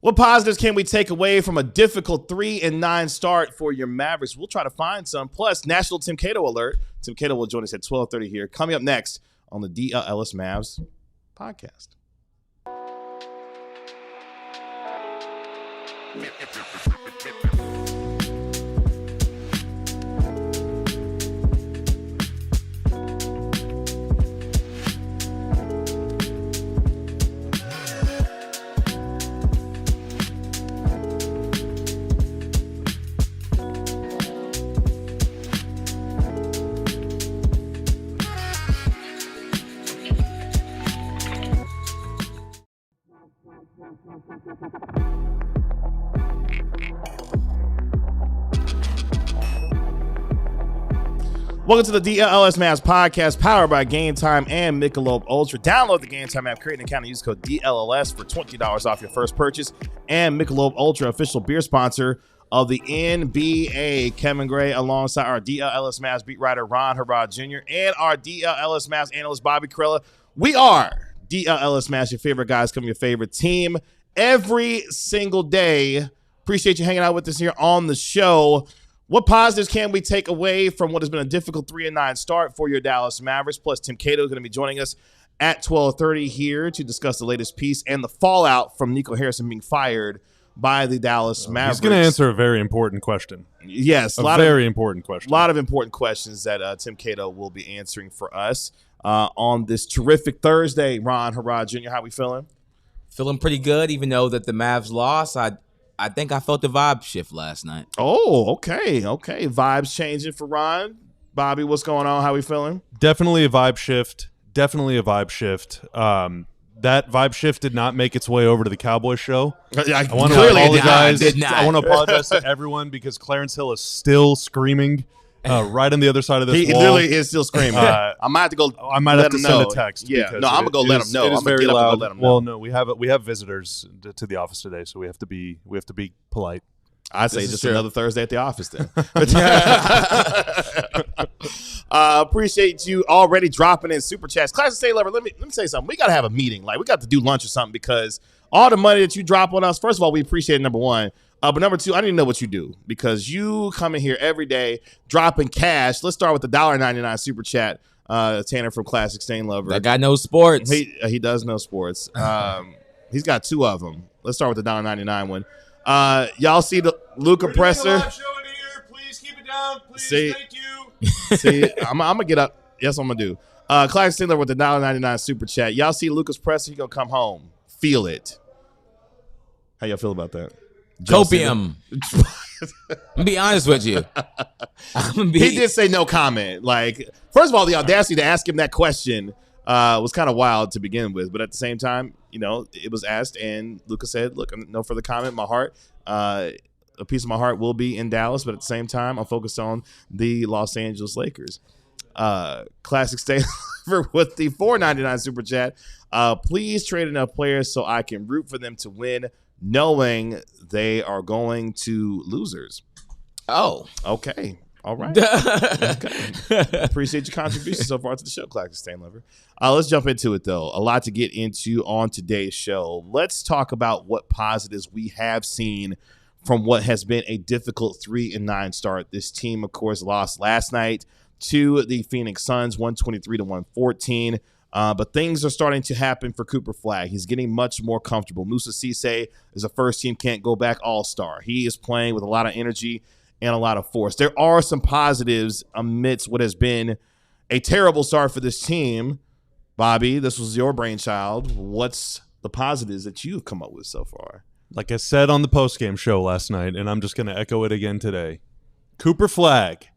What positives can we take away from a difficult 3-9 start for your Mavericks? We'll try to find some. Plus, National Tim Cato alert. Tim Cato will join us at 12:30 here. Coming up next on the DLLS Mavs podcast. Welcome to the DLLS Mavs podcast, powered by Game Time and Michelob Ultra. Download the Game Time app, create an account, and use code DLLS for $20 off your first purchase. And Michelob Ultra, official beer sponsor of the NBA. Kevin Gray, alongside our DLLS Mavs beat writer Ron Harrod Jr. and our DLLS Mavs analyst Bobby Karalla. We are DLLS Mavs, your favorite guys, coming your favorite team every single day. Appreciate you hanging out with us here on the show. What positives can we take away from what has been a difficult 3-9 start for your Dallas Mavericks? Plus, Tim Cato is going to be joining us at 12:30 here to discuss the latest piece and the fallout from Nico Harrison being fired by the Dallas Mavericks. He's going to answer a very important question. Yes. A very important question. A lot of important questions that Tim Cato will be answering for us on this terrific Thursday. Ron Harrod Jr., how we feeling? Feeling pretty good, even though that the Mavs lost. I think I felt the vibe shift last night. Oh, okay. Vibes changing for Ron. Bobby, what's going on? How we feeling? Definitely a vibe shift. That vibe shift did not make its way over to the Cowboys show. I want to apologize. I want to apologize to everyone because Clarence Hill is still screaming right on the other side of this wall. He literally is still screaming. I might have to go. I might have to send a text. Yeah, no, I'm gonna go let him know. It is I'm gonna very get up loud. and go let him know. Well, no, we have visitors to the office today, so we have to be polite. I say just another Thursday at the office then. Appreciate you already dropping in super chats. Classic State Lover, let me say something. We got to have a meeting. Like, we got to do lunch or something because all the money that you drop on us, first of all, we appreciate it, number one. But number two, I need to know what you do because you come in here every day dropping cash. Let's start with the $1.99 super chat. Tanner from Classic Stain Lover. That guy knows sports. He does know sports. He's got two of them. Let's start with the $1.99 one. Y'all see the Luka presser? Please keep it down. Please, see, thank you. See, I'm gonna get up. Yes, I'm gonna do. Classic Stain Lover with the $1.99 super chat. Y'all see Luka's presser? He gonna come home. Feel it. How y'all feel about that? Copium. I'm be honest with you. He did say no comment. Like, first of all, the audacity to ask him that question was kind of wild to begin with. But at the same time, you know, it was asked, and Luka said, "Look, no further comment. My heart, a piece of my heart will be in Dallas, but at the same time, I'm focused on the Los Angeles Lakers." Classic State with the $4.99 super chat. Please trade enough players so I can root for them to win, knowing they are going to losers. Oh, okay. All right. Okay. Appreciate your contribution so far to the show, Classic Stain Lover. Let's jump into it, though. A lot to get into on today's show. Let's talk about what positives we have seen from what has been a difficult 3-9 start. This team, of course, lost last night to the Phoenix Suns, 123-114. But things are starting to happen for Cooper Flagg. He's getting much more comfortable. Musa Cisse is a first-team can't-go-back all-star. He is playing with a lot of energy and a lot of force. There are some positives amidst what has been a terrible start for this team. Bobby, this was your brainchild. What's the positives that you've come up with so far? Like I said on the postgame show last night, and I'm just going to echo it again today. Cooper Flagg,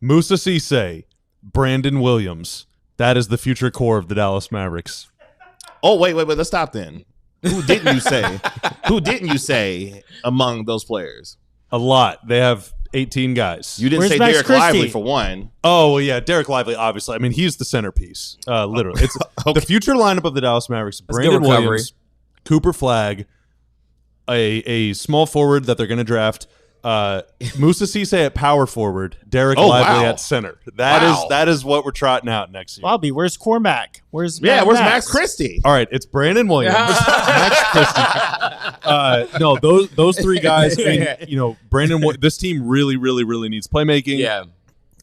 Musa Cisse, Brandon Williams. That is the future core of the Dallas Mavericks. Oh, wait. Let's stop then. Who didn't you say? Who didn't you say among those players? A lot. They have 18 guys. You didn't Where's say Max Derek Christie? Lively for one. Oh, well, yeah, Derek Lively, obviously. I mean, he's the centerpiece, literally. It's Okay. the future lineup of the Dallas Mavericks. That's Brandon good recovery. Williams, Cooper Flagg, a small forward that they're going to draft, Musa Cisse at power forward, Derek Lively wow. at center. Wow. That is what we're trotting out next year. Bobby, where's Cormac? Where's Where's Max? Max Christie? All right, it's Brandon Williams, Max Christie, No, those three guys. And, Brandon. This team really, really, really needs playmaking. Yeah.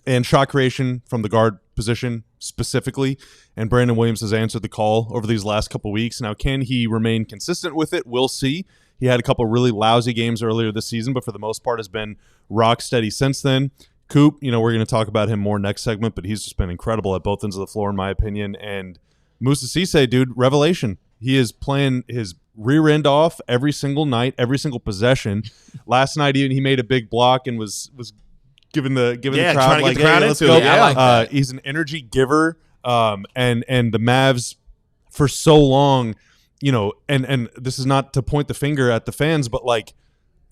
And shot creation from the guard position specifically. And Brandon Williams has answered the call over these last couple weeks. Now, can he remain consistent with it? We'll see. He had a couple really lousy games earlier this season, but for the most part has been rock steady since then. Coop, we're going to talk about him more next segment, but he's just been incredible at both ends of the floor, in my opinion. And Moussa Cisse, dude, revelation. He is playing his rear end off every single night, every single possession. Last night, even he made a big block and was giving the crowd like, hey, let's go. Yeah, I like that. He's an energy giver, and the Mavs for so long, and this is not to point the finger at the fans, but like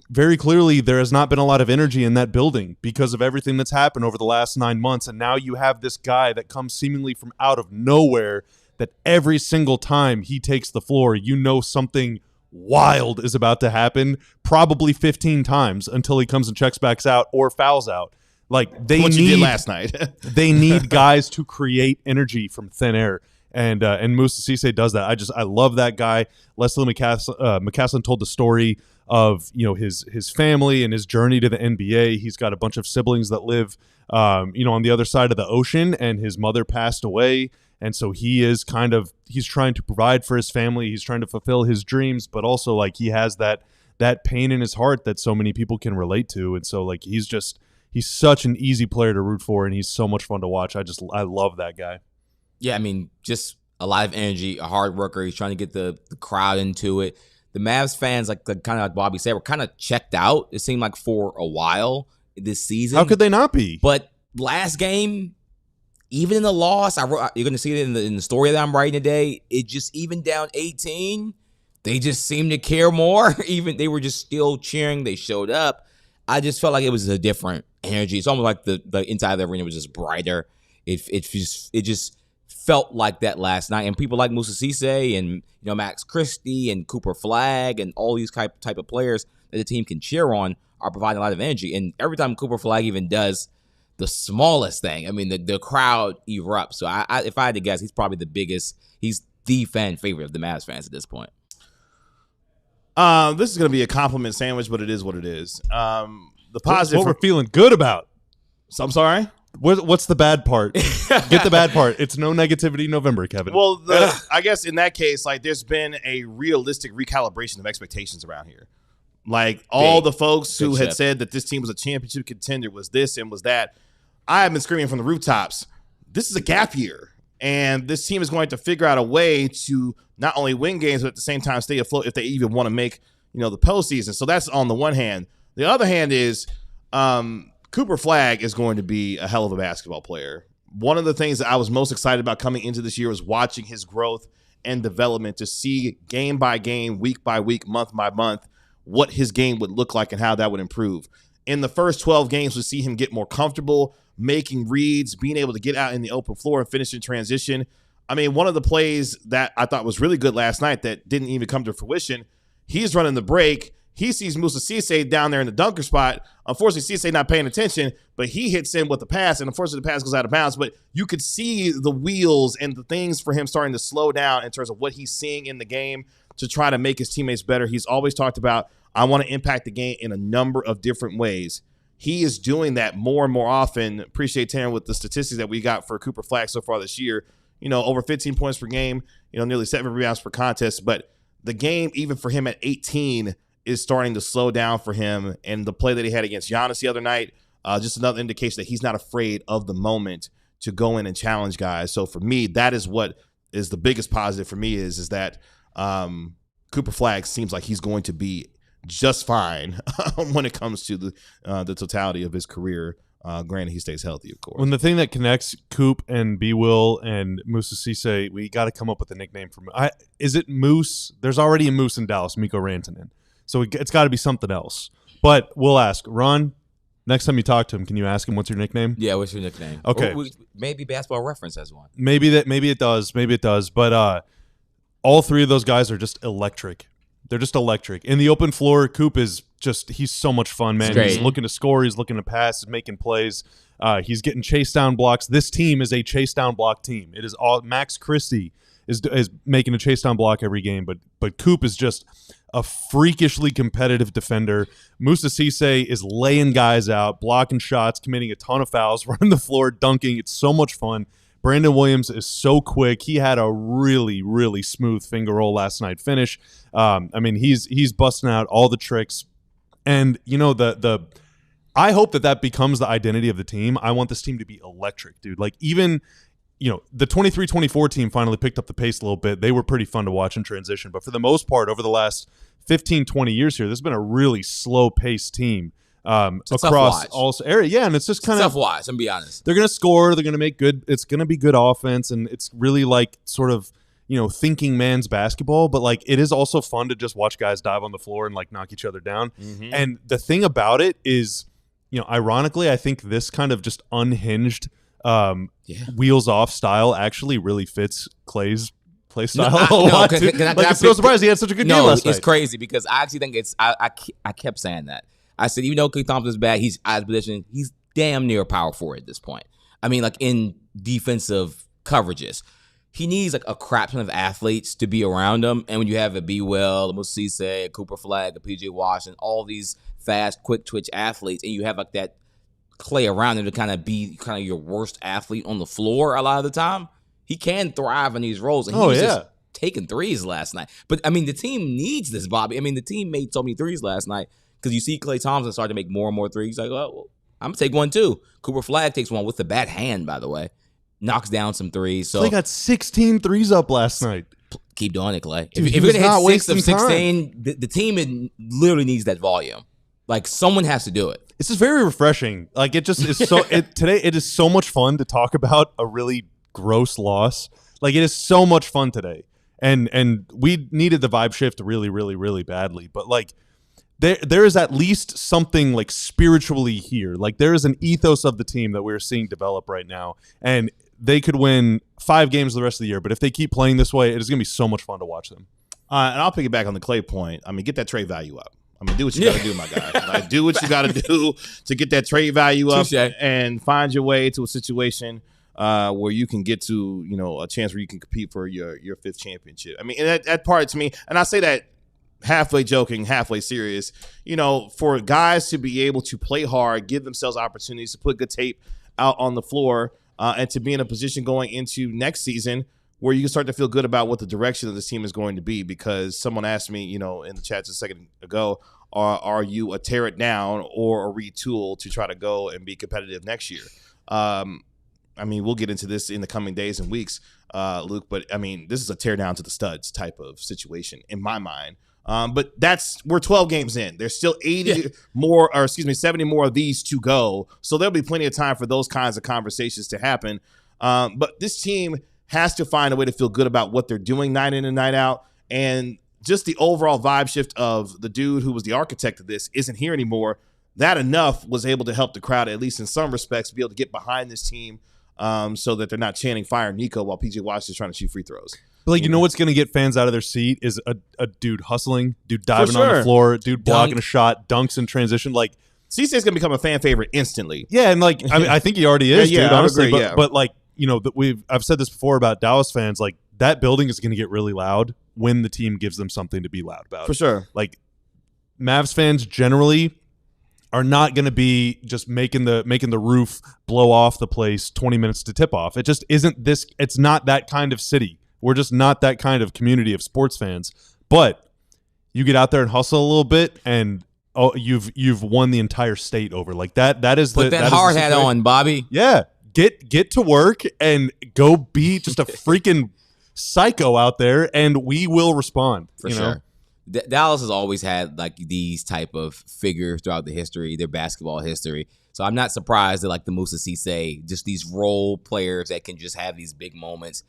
very clearly there has not been a lot of energy in that building because of everything that's happened over the last 9 months, and now you have this guy that comes seemingly from out of nowhere that every single time he takes the floor, something wild is about to happen, probably 15 times until he comes and checks backs out or fouls out. Like what you did last night. They need guys to create energy from thin air, and Moussa Cisse does that. I love that guy. Leslie McCaslin told the story of his family and his journey to the NBA. He's got a bunch of siblings that live on the other side of the ocean, and his mother passed away. And so he's trying to provide for his family. He's trying to fulfill his dreams, but also like he has that pain in his heart that so many people can relate to. And so like he's such an easy player to root for, and he's so much fun to watch. I love that guy. Yeah, I mean, just a lot of energy, a hard worker. He's trying to get the crowd into it. The Mavs fans, kind of like Bobby said, were kind of checked out, it seemed like, for a while this season. How could they not be? But last game, even in the loss, you're going to see it in the story that I'm writing today, it just, even down 18, they just seemed to care more. Even they were just still cheering. They showed up. I just felt like it was a different energy. It's almost like the inside of the arena was just brighter. It just felt like that last night. And people like Moussa Cisse and Max Christie and Cooper Flagg and all these type of players that the team can cheer on are providing a lot of energy. And every time Cooper Flagg even does the smallest thing, I mean, the crowd erupts. So if I had to guess, he's probably he's the fan favorite of the Mavs fans at this point. This is going to be a compliment sandwich, but it is what it is. The positive, what we're feeling good about. So I'm sorry. What's the bad part? Get the bad part. It's no negativity November, Kevin. Well, I guess in that case, like, there's been a realistic recalibration of expectations around here. Like, all the folks who had said that this team was a championship contender was this and was that. I have been screaming from the rooftops, this is a gap year. And this team is going to figure out a way to not only win games, but at the same time stay afloat if they even want to make, the postseason. So that's on the one hand. The other hand is Cooper Flagg is going to be a hell of a basketball player. One of the things that I was most excited about coming into this year was watching his growth and development, to see game by game, week by week, month by month, what his game would look like and how that would improve. In the first 12 games, we see him get more comfortable, making reads, being able to get out in the open floor and finish in transition. I mean, one of the plays that I thought was really good last night that didn't even come to fruition, he's running the break. He sees Moussa Cisse down there in the dunker spot. Unfortunately, Cisse not paying attention, but he hits in with the pass, and unfortunately the pass goes out of bounds. But you could see the wheels and the things for him starting to slow down in terms of what he's seeing in the game to try to make his teammates better. He's always talked about, I want to impact the game in a number of different ways. He is doing that more and more often. Appreciate Taryn with the statistics that we got for Cooper Flagg so far this year. Over 15 points per game, nearly 7 rebounds per contest. But the game, even for him at 18, is starting to slow down for him. And the play that he had against Giannis the other night, just another indication that he's not afraid of the moment to go in and challenge guys. So for me, that is what is the biggest positive for me is that Cooper Flagg seems like he's going to be just fine when it comes to the totality of his career. Granted, he stays healthy, of course. When the thing that connects Coop and B. Will and Moussa Cisse, we got to come up with a nickname for him. Is it Moose? There's already a Moose in Dallas, Mikko Rantanen. So it's got to be something else. But we'll ask. Ron, next time you talk to him, can you ask him what's your nickname? Yeah, what's your nickname? Okay. Or maybe Basketball Reference has one. Maybe it does. But all three of those guys are just electric. They're just electric. In the open floor, Coop is he's so much fun, man. He's looking to score. He's looking to pass. He's making plays. He's getting chase down blocks. This team is a chase down block team. It is all Max Christie is making a chase down block every game. But Coop is just a freakishly competitive defender. Moussa Cisse is laying guys out, blocking shots, committing a ton of fouls, running the floor, dunking. It's so much fun. Brandon Williams is so quick. He had a really, really smooth finger roll last night finish. I mean, he's busting out all the tricks. And, you know, I hope that becomes the identity of the team. I want this team to be electric, dude. Like, even, you know, the 23-24 team finally picked up the pace a little bit. They were pretty fun to watch in transition. But for the most part, over the last 15, 20 years here, there's been a really slow-paced team across all area. Yeah, and it's just kind of tough watch, I'm be honest. They're going to score. They're going to make good. It's going to be good offense, and it's really like sort of, you know, thinking man's basketball. But like, it is also fun to just watch guys dive on the floor and like knock each other down. Mm-hmm. And the thing about it is, you know, ironically, I think this kind of just unhinged wheels off style actually really fits Clay's play style a lot. I'm so surprised he had such a good game last night. It's crazy because I actually think I kept saying that. I said, even though Klay Thompson's bad, he's out of position. He's damn near power forward at this point. I mean, like in defensive coverages, he needs like a crap ton of athletes to be around him. And when you have a B. Well, a Moussa Cisse, a Cooper Flagg, a PJ Washington, all these fast, quick twitch athletes, and you have like that Klay around him to kind of be kind of your worst athlete on the floor a lot of the time, he can thrive in these roles. And he was just taking threes last night. But I mean, the team needs this, Bobby. I mean, the team made so many threes last night because you see Klay Thompson start to make more and more threes. He's like, well, I'm going to take one too. Cooper Flagg takes one with the bad hand, by the way. Knocks down some threes. So Klay got 16 threes up last night. Keep doing it, Klay. Dude, if you're going to hit 6 of 16, the team literally needs that volume. Like, someone has to do it. This is very refreshing. Like, it just is so today it is so much fun to talk about a really gross loss. Like, it is so much fun today. And we needed the vibe shift really, really, really badly. But like, there is at least something like spiritually here. Like, there is an ethos of the team that we're seeing develop right now. And they could win 5 games the rest of the year. But if they keep playing this way, it is going to be so much fun to watch them. And I'll piggyback on the Klay point. I mean, get that trade value up. I mean, do what you got to do, my guy. Like, do what you got to do to get that trade value up and find your way to a situation where you can get to, you know, a chance where you can compete for your 5th championship. I mean, and that part to me, and I say that halfway joking, halfway serious, you know, for guys to be able to play hard, give themselves opportunities to put good tape out on the floor and to be in a position going into next season where you can start to feel good about what the direction of this team is going to be. Because someone asked me, you know, in the chat just a second ago, are you a tear it down or a retool to try to go and be competitive next year? I mean, we'll get into this in the coming days and weeks, Luke, but I mean, this is a tear down to the studs type of situation in my mind. But we're 12 games in. There's still 70 more of these to go. So there'll be plenty of time for those kinds of conversations to happen. But this team has to find a way to feel good about what they're doing night in and night out. And just the overall vibe shift of the dude who was the architect of this isn't here anymore. That enough was able to help the crowd, at least in some respects, be able to get behind this team so that they're not chanting fire Nico while PJ Washington's trying to shoot free throws. But like, you know what's going to get fans out of their seat is a dude hustling, dude diving on the floor, dude blocking a shot, dunks in transition. Like, Cisse's going to become a fan favorite instantly. Yeah, and like, I mean, I think he already is, dude, honestly. Agree, but like, you know, I've said this before about Dallas fans, like, that building is going to get really loud when the team gives them something to be loud about. For sure. Like, Mavs fans generally are not going to be just making the roof blow off the place 20 minutes to tip off. It just isn't this. It's not that kind of city. We're just not that kind of community of sports fans. But you get out there and hustle a little bit, and you've won the entire state over. Like that is put that hard hat on, Bobby. Yeah, get to work and go be just a freaking psycho out there, and we will respond. For sure. Dallas has always had like these type of figures throughout the history, their basketball history. So I'm not surprised that like the Moussa Cisse, just these role players that can just have these big moments,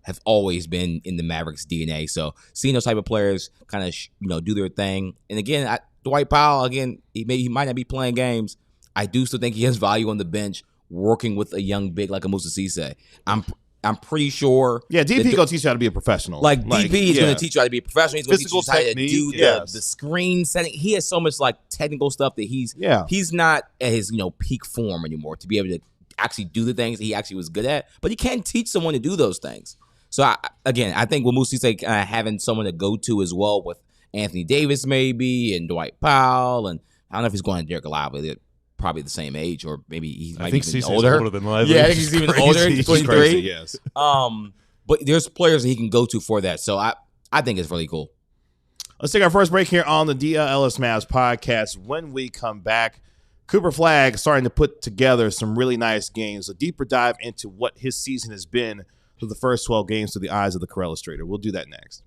have always been in the Mavericks DNA. So seeing those type of players kind of do their thing. And again, Dwight Powell, again, he might not be playing games. I do still think he has value on the bench working with a young big like a Moussa Cisse. I'm pretty sure. Yeah, DP going to teach you how to be a professional. Like DP is going to teach you how to be a professional. He's going to teach you how to do the screen setting. He has so much like technical stuff that he's not at his peak form anymore to be able to actually do the things that he actually was good at. But he can teach someone to do those things. So I think with Moussa Cisse having someone to go to as well with Anthony Davis maybe, and Dwight Powell, and I don't know if he's going to Derek Lively. They're probably the same age, or maybe he might be even older. Than Lively. Yeah, I think he's even older. He's 23. Crazy, yes. But there's players that he can go to for that. So I think it's really cool. Let's take our first break here on the DLLS Mavs podcast. When we come back, Cooper Flagg starting to put together some really nice games, a deeper dive into what his season has been through the first 12 games through the eyes of the Corell illustrator. We'll do that next.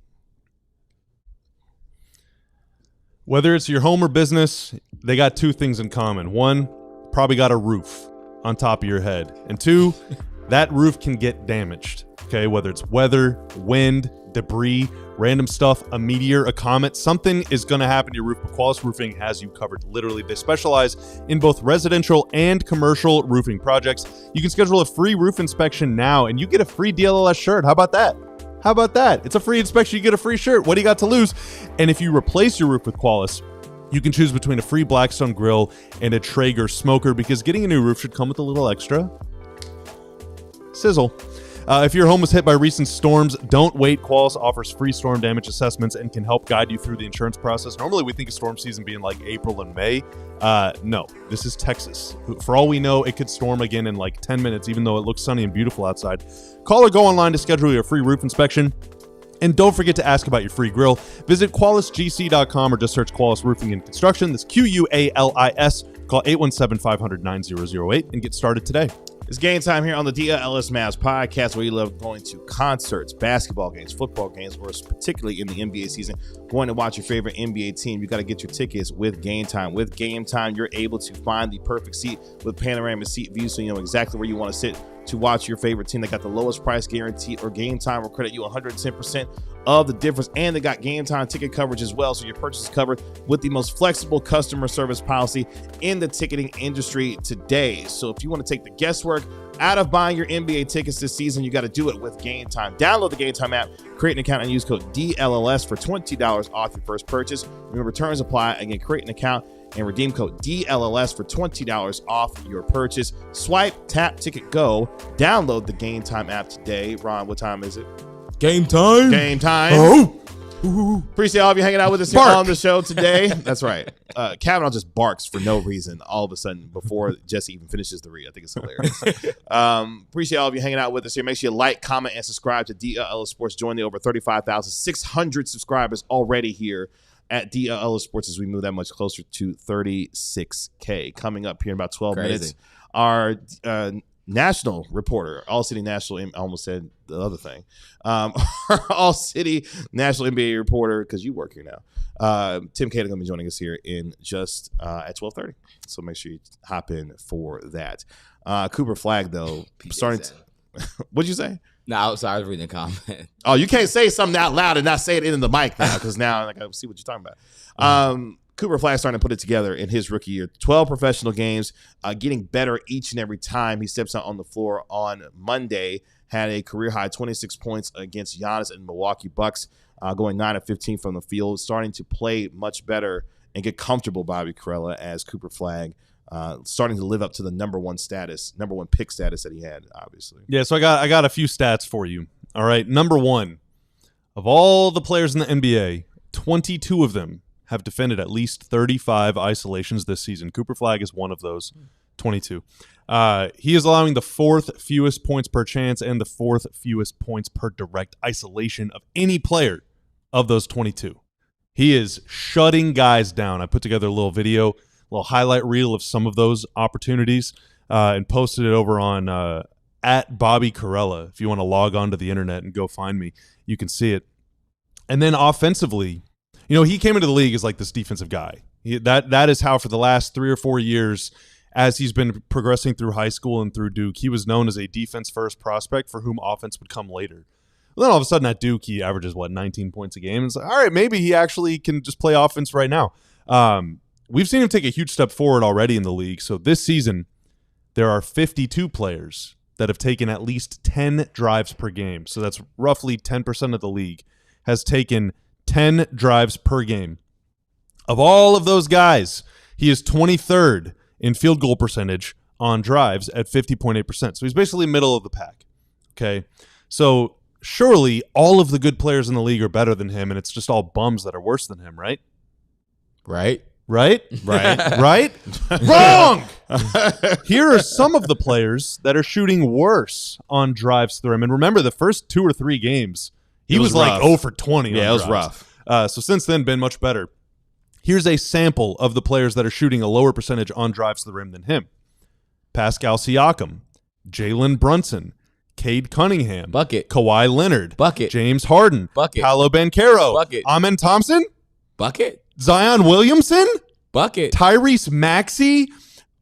Whether it's your home or business, they got two things in common. One, probably got a roof on top of your head. And two, that roof can get damaged. Okay, whether it's weather, wind, debris, random stuff, a meteor, a comet, something is going to happen to your roof. But Qualis Roofing has you covered. Literally, they specialize in both residential and commercial roofing projects. You can schedule a free roof inspection now, and you get a free DLLS shirt. How about that? How about that? It's a free inspection. You get a free shirt. What do you got to lose? And if you replace your roof with Qualis, you can choose between a free Blackstone grill and a Traeger smoker, because getting a new roof should come with a little extra sizzle. If your home was hit by recent storms, don't wait. Qualis offers free storm damage assessments and can help guide you through the insurance process. Normally, we think of storm season being like April and May. No, this is Texas. For all we know, it could storm again in like 10 minutes, even though it looks sunny and beautiful outside. Call or go online to schedule your free roof inspection. And don't forget to ask about your free grill. Visit QualisGC.com or just search Qualis Roofing and Construction. That's QUALIS. Call 817-500-9008 and get started today. It's game time here on the DLLS Mavs podcast, where you love going to concerts, basketball games, football games, or particularly in the NBA season, going to watch your favorite NBA team. You got to get your tickets with Game Time. With Game Time, you're able to find the perfect seat with panoramic seat view, so you know exactly where you want to sit to watch your favorite team. They got the lowest price guarantee, or Game Time will credit you 110% of the difference, and they got Game Time ticket coverage as well, so your purchase is covered with the most flexible customer service policy in the ticketing industry today. So if you want to take the guesswork out of buying your NBA tickets this season, you got to do it with Game Time. Download the Game Time app, create an account, and use code DLLS for $20 off your first purchase. Remember, returns apply. Again, create an account and redeem code DLLS for $20 off your purchase. Swipe, tap, ticket, go. Download the Game Time app today. Ron, what time is it? Game time. Game time. Oh. Appreciate all of you hanging out with us here on the show today. That's right. Kavanaugh just barks for no reason all of a sudden before Jesse even finishes the read. I think it's hilarious. Appreciate all of you hanging out with us here. Make sure you like, comment, and subscribe to DLLS Sports. Join the over 35,600 subscribers already here at DLLS Sports as we move that much closer to 36K. Coming up here in about 12 minutes, our national reporter, All-City National, I almost said the other thing, our All-City National NBA reporter, because you work here now, Tim Cato, going to be joining us here in just at 12:30. So make sure you hop in for that. Cooper Flagg, though, starting to, what'd you say? No, I was reading a comment. Oh, you can't say something out loud and not say it in the mic now, because now I see what you're talking about. Cooper Flagg starting to put it together in his rookie year. 12 professional games, getting better each and every time he steps out on the floor. On Monday, had a career-high 26 points against Giannis and Milwaukee Bucks, going 9 of 15 from the field, starting to play much better and get comfortable, Bobby Carella, as Cooper Flagg starting to live up to the number one pick status that he had, obviously. Yeah, so I got a few stats for you. All right, number one, of all the players in the NBA, 22 of them have defended at least 35 isolations this season. Cooper Flagg is one of those, 22. He is allowing the fourth fewest points per chance and the fourth fewest points per direct isolation of any player of those 22. He is shutting guys down. I put together a little video, a little highlight reel of some of those opportunities, and posted it over on at Bobby Carella. If you want to log on to the internet and go find me, you can see it. And then offensively, you know, he came into the league as like this defensive guy. That is how for the last 3 or 4 years, as he's been progressing through high school and through Duke, he was known as a defense-first prospect for whom offense would come later. Well, then all of a sudden at Duke, he averages, 19 points a game? It's like, all right, maybe he actually can just play offense right now. We've seen him take a huge step forward already in the league. So this season, there are 52 players that have taken at least 10 drives per game. So that's roughly 10% of the league has taken 10 drives per game. Of all of those guys, he is 23rd in field goal percentage on drives at 50.8%. So he's basically middle of the pack. Okay. So surely all of the good players in the league are better than him, and it's just all bums that are worse than him, right? Right? Right? Right. Right? Wrong! Here are some of the players that are shooting worse on drives to the rim. And remember, the first 2 or 3 games, he was like rough. 0 for 20 on Yeah, it was drives. rough. So since then, been much better. Here's a sample of the players that are shooting a lower percentage on drives to the rim than him. Pascal Siakam, Jalen Brunson, Cade Cunningham, Bucket. Kawhi Leonard, Bucket. James Harden, Bucket. Paolo Banchero, Bucket. Amen Thompson, Bucket. Zion Williamson, Bucket. Tyrese Maxey,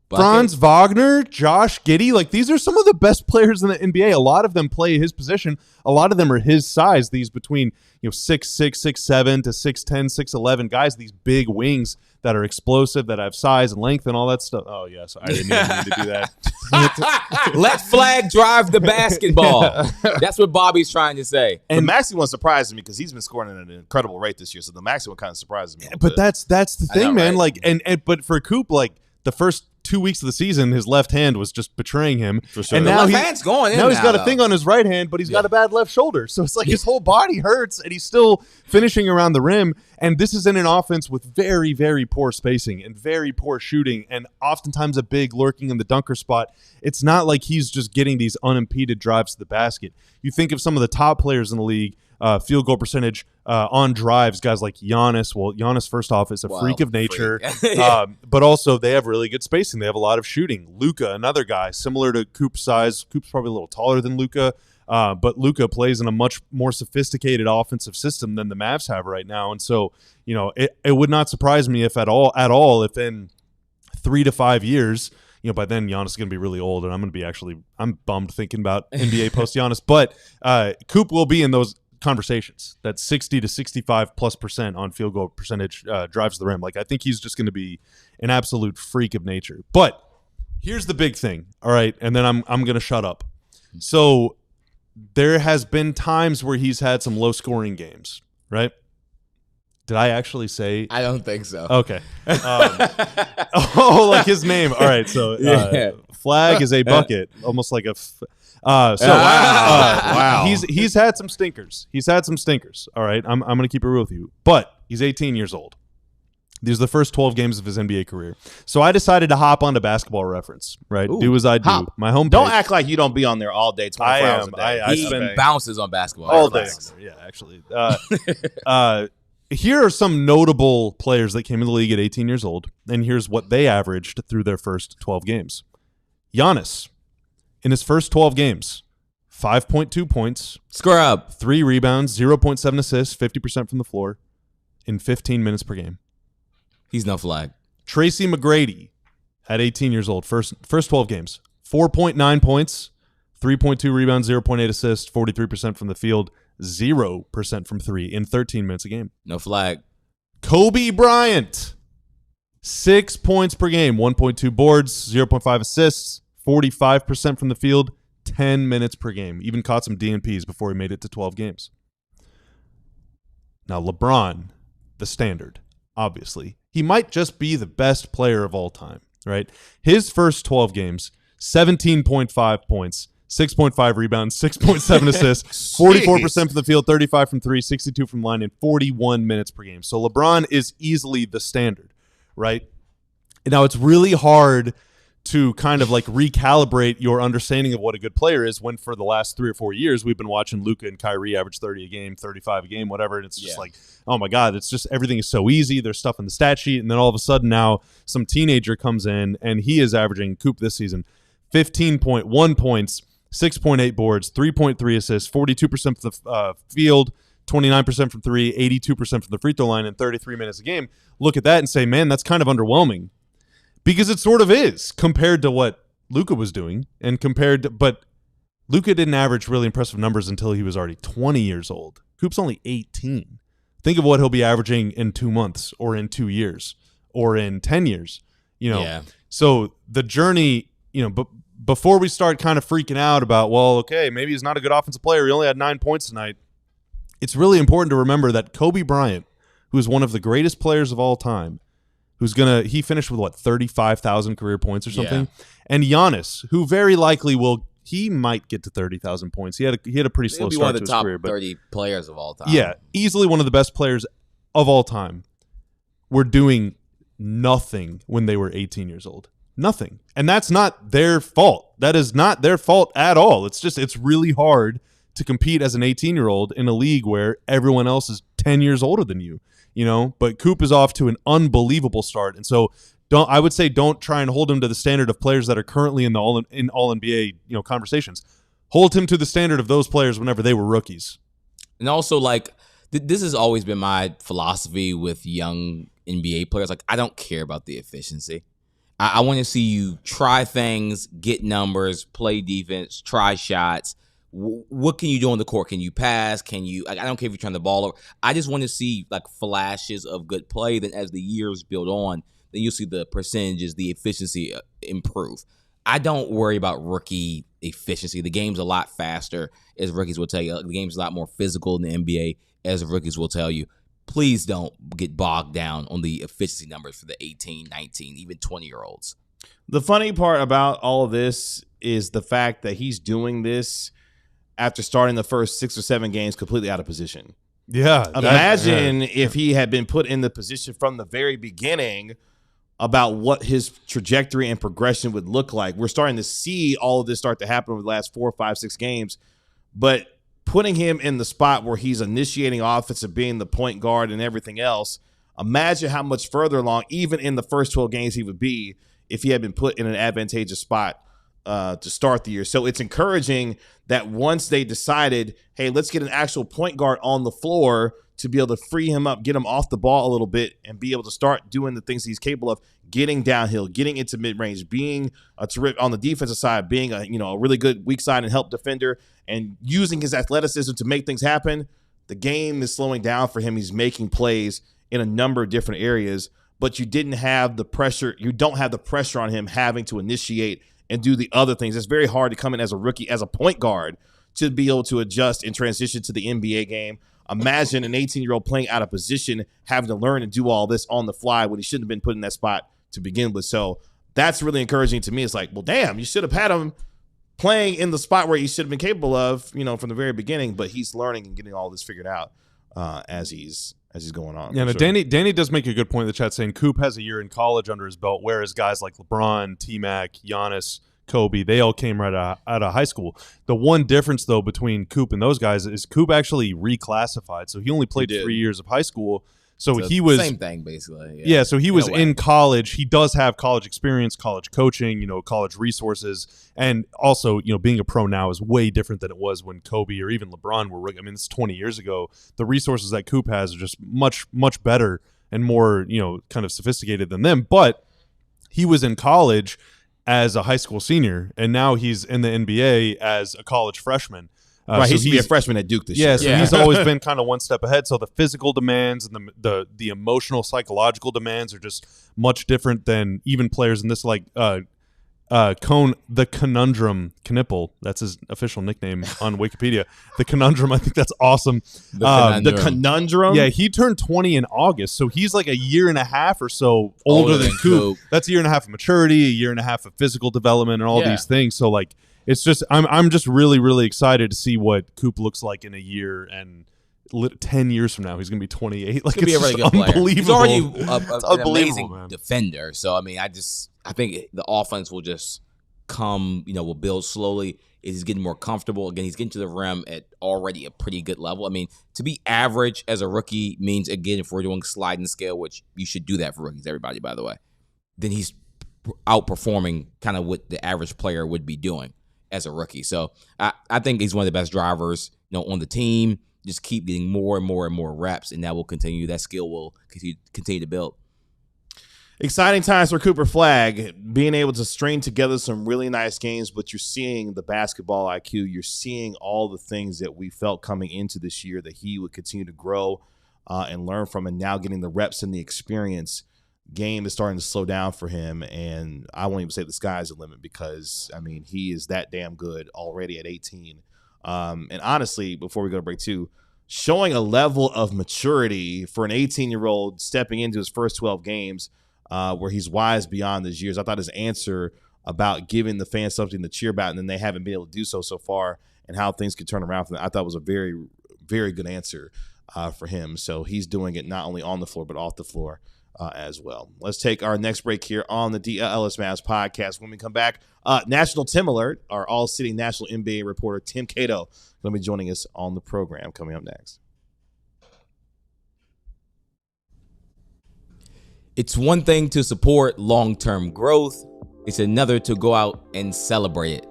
Bucket. Franz Wagner, Josh Giddey. Like, these are some of the best players in the NBA. A lot of them play his position. A lot of them are his size. These between 6'6", 6'7" to 6'10", 6'11" guys. These big wings that are explosive, that have size and length and all that stuff. Oh yes, I didn't even need to do that. Let Flagg drive the basketball. That's what Bobby's trying to say. And the Maxey one surprises me because he's been scoring at an incredible rate this year. So the Maxey one kind of surprises me. But that's the thing, know, man. right? Like, but for Coop, like the first 2 weeks of the season, his left hand was just betraying him. For sure. And The now left he- hand's going in Now he's got now, a thing on his right hand, but he's got a bad left shoulder. So it's like his whole body hurts, and he's still finishing around the rim. And this is in an offense with very, very poor spacing and very poor shooting, and oftentimes a big lurking in the dunker spot. It's not like he's just getting these unimpeded drives to the basket. You think of some of the top players in the league, field goal percentage on drives, guys like Giannis. Well, Giannis, first off, is a freak of nature, but also they have really good spacing. They have a lot of shooting. Luka, another guy, similar to Coop's size. Coop's probably a little taller than Luka, but Luka plays in a much more sophisticated offensive system than the Mavs have right now. And so, it would not surprise me if at all, if in 3 to 5 years, by then Giannis is going to be really old, and I'm bummed thinking about NBA post Giannis, but Coop will be in those conversations. That 60 to 65+% on field goal percentage drives the rim. Like, I think he's just going to be an absolute freak of nature. But here's the big thing, all right, and then I'm going to shut up. So there has been times where he's had some low-scoring games, right? Did I actually say? I don't think so. Okay. Like his name. All right. So Flagg is a bucket, almost like a. Wow. He's had some stinkers. All right. I'm going to keep it real with you, but he's 18 years old. These are the first 12 games of his NBA career. So I decided to hop onto Basketball Reference, right? Ooh, do as I do. hop. My homepage. Don't act like you don't be on there all day, 24 hours a day. I He spend bounces on basketball. all day. Relax. Yeah, actually. Here are some notable players that came in the league at 18 years old, and here's what they averaged through their first 12 games. Giannis, in his first 12 games, 5.2 points, Scrub. 3 rebounds, 0.7 assists, 50% from the floor, in 15 minutes per game. He's no Flagg. Tracy Tracy McGrady, at 18 years old, first 12 games, 4.9 points, 3.2 rebounds, 0.8 assists, 43% from the field, 0% from 3 in 13 minutes a game. No Flagg. Kobe Bryant, 6 points per game, 1.2 boards, 0.5 assists, 45% from the field, 10 minutes per game. Even caught some DNPs before he made it to 12 games. Now, LeBron, the standard, obviously. He might just be the best player of all time, right? His first 12 games, 17.5 points, 6.5 rebounds, 6.7 assists, 44% from the field, 35 from 3, 62 from line, and 41 minutes per game. So LeBron is easily the standard, right? And now it's really hard to kind of like recalibrate your understanding of what a good player is when for the last 3 or 4 years we've been watching Luka and Kyrie average 30 a game, 35 a game, whatever, and it's just like, oh my God, it's just everything is so easy. There's stuff in the stat sheet, and then all of a sudden now some teenager comes in and he is averaging, Coop this season, 15.1 points, 6.8 boards, 3.3 assists, 42% from the field, 29% from 3, 82% from the free throw line in 33 minutes a game. Look at that and say, man, that's kind of underwhelming. Because it sort of is compared to what Luka was doing, and but Luka didn't average really impressive numbers until he was already 20 years old. Coop's only 18. Think of what he'll be averaging in 2 months, or in 2 years, or in 10 years. So the journey, but before we start kind of freaking out about, well, okay, maybe he's not a good offensive player, he only had 9 points tonight, it's really important to remember that Kobe Bryant, who is one of the greatest players of all time, he finished with 35,000 career points or something. Yeah. And Giannis, who very likely will he might get to 30,000 points. He had a pretty slow He'll be start one of to the his top career, but 30 players of all time. yeah, easily one of the best players of all time. Were doing nothing when they were 18 years old. Nothing. And that's not their fault. That is not their fault at all. It's really hard to compete as an 18-year-old in a league where everyone else is 10 years older than you, But Coop is off to an unbelievable start. And so I would say don't try and hold him to the standard of players that are currently in the all NBA, conversations. Hold him to the standard of those players whenever they were rookies. And also, like, this has always been my philosophy with young NBA players. Like, I don't care about the efficiency. I want to see you try things, get numbers, play defense, try shots. What can you do on the court? Can you pass? Can you? I don't care if you turn the ball over. I just want to see like flashes of good play. Then as the years build on, then you'll see the percentages, the efficiency improve. I don't worry about rookie efficiency. The game's a lot faster, as rookies will tell you. The game's a lot more physical in the NBA, as rookies will tell you. Please don't get bogged down on the efficiency numbers for the 18, 19, even 20-year-olds. The funny part about all of this is the fact that he's doing this after starting the first 6 or 7 games completely out of position. Yeah. Imagine if he had been put in the position from the very beginning about what his trajectory and progression would look like. We're starting to see all of this start to happen over the last 4, 5, 6 games, but putting him in the spot where he's initiating offense and being the point guard and everything else, imagine how much further along, even in the first 12 games, he would be if he had been put in an advantageous spot to start the year. So it's encouraging that once they decided, hey, let's get an actual point guard on the floor to be able to free him up, get him off the ball a little bit, and be able to start doing the things he's capable of, getting downhill, getting into mid-range, being a terrific on the defensive side, being a really good weak side and help defender, and using his athleticism to make things happen. The game is slowing down for him. He's making plays in a number of different areas, but you didn't have the pressure. You don't have the pressure on him having to initiate and do the other things. It's very hard to come in as a rookie, as a point guard, to be able to adjust and transition to the NBA game. Imagine an 18-year-old playing out of position, having to learn and do all this on the fly when he shouldn't have been put in that spot to begin with. So that's really encouraging to me. It's like, well, damn, you should have had him playing in the spot where he should have been capable of, from the very beginning, but he's learning and getting all this figured out as he's going on. Yeah, no, sure. Danny does make a good point in the chat saying Coop has a year in college under his belt, whereas guys like LeBron, T-Mac, Giannis, Kobe, they all came right out of high school. The one difference, though, between Coop and those guys is Coop actually reclassified. So he only played 3 years of high school. So he was same thing, basically. Yeah, so he was in college. He does have college experience, college coaching, college resources, and also, being a pro now is way different than it was when Kobe or even LeBron were. I mean, it's 20 years ago. The resources that Coop has are just much, much better and more, kind of sophisticated than them. But he was in college as a high school senior, and now he's in the NBA as a college freshman. Right, he should be a freshman at Duke this year. So he's always been kind of one step ahead. So the physical demands and the emotional, psychological demands are just much different than even players in this, like the Conundrum Knipple. That's his official nickname on Wikipedia. The Conundrum, I think that's awesome. The Conundrum? Yeah, he turned 20 in August, so he's like a year and a half or so older than Coop. That's a year and a half of maturity, a year and a half of physical development, and all these things. So like, it's just I'm just really, really excited to see what Coop looks like in a year, and 10 years from now he's gonna be 28. Like, He'll be a really good player. He's already an amazing defender. So I mean, I think the offense will just come, will build slowly. He's getting more comfortable. Again, he's getting to the rim at already a pretty good level. I mean, to be average as a rookie means, again, if we're doing sliding scale, which you should do that for rookies, everybody, by the way, then he's outperforming kind of what the average player would be doing as a rookie. So I think he's one of the best drivers, on the team. Just keep getting more and more and more reps, and that will continue. That skill will continue to build. Exciting times for Cooper Flagg, being able to string together some really nice games, but you're seeing the basketball IQ. You're seeing all the things that we felt coming into this year that he would continue to grow and learn from, and now getting the reps and the experience. Game is starting to slow down for him, and I won't even say the sky's the limit, because, I mean, he is that damn good already at 18. And honestly, before we go to break 2, showing a level of maturity for an 18-year-old stepping into his first 12 games where he's wise beyond his years. I thought his answer about giving the fans something to cheer about, and then they haven't been able to do so far, and how things could turn around from that. I thought was a very, very good answer for him. So he's doing it not only on the floor, but off the floor as well. Let's take our next break here on the DLLS Mavs podcast. When we come back, National Tim Alert, our All-City National NBA reporter, Tim Cato, going to be joining us on the program coming up next. It's one thing to support long-term growth. It's another to go out and celebrate it.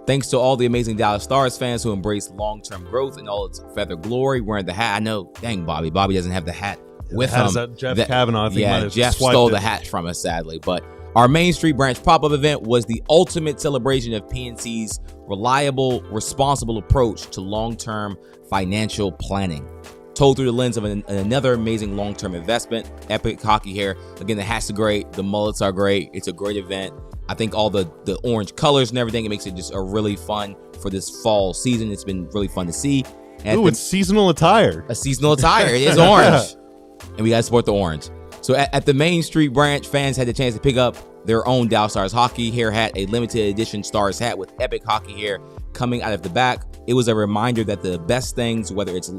Thanks to all the amazing Dallas Stars fans who embrace long-term growth in all its feather glory, wearing the hat. I know, dang, Bobby doesn't have the hat with him. That Jeff Kavanaugh, I think, might have Jeff stole the hat from us, sadly. But our Main Street branch pop-up event was the ultimate celebration of PNC's reliable, responsible approach to long-term financial planning. Told through the lens of another amazing long-term investment, Epic Hockey Hair. Again, the hats are great. The mullets are great. It's a great event. I think all the orange colors and everything, it makes it just a really fun for this fall season. It's been really fun to see. Ooh, it's seasonal attire. A seasonal attire. It is orange. And we got to support the orange. So at the Main Street branch, fans had the chance to pick up their own Dallas Stars hockey hair hat, a limited edition Stars hat with Epic Hockey Hair coming out of the back. It was a reminder that the best things, whether it's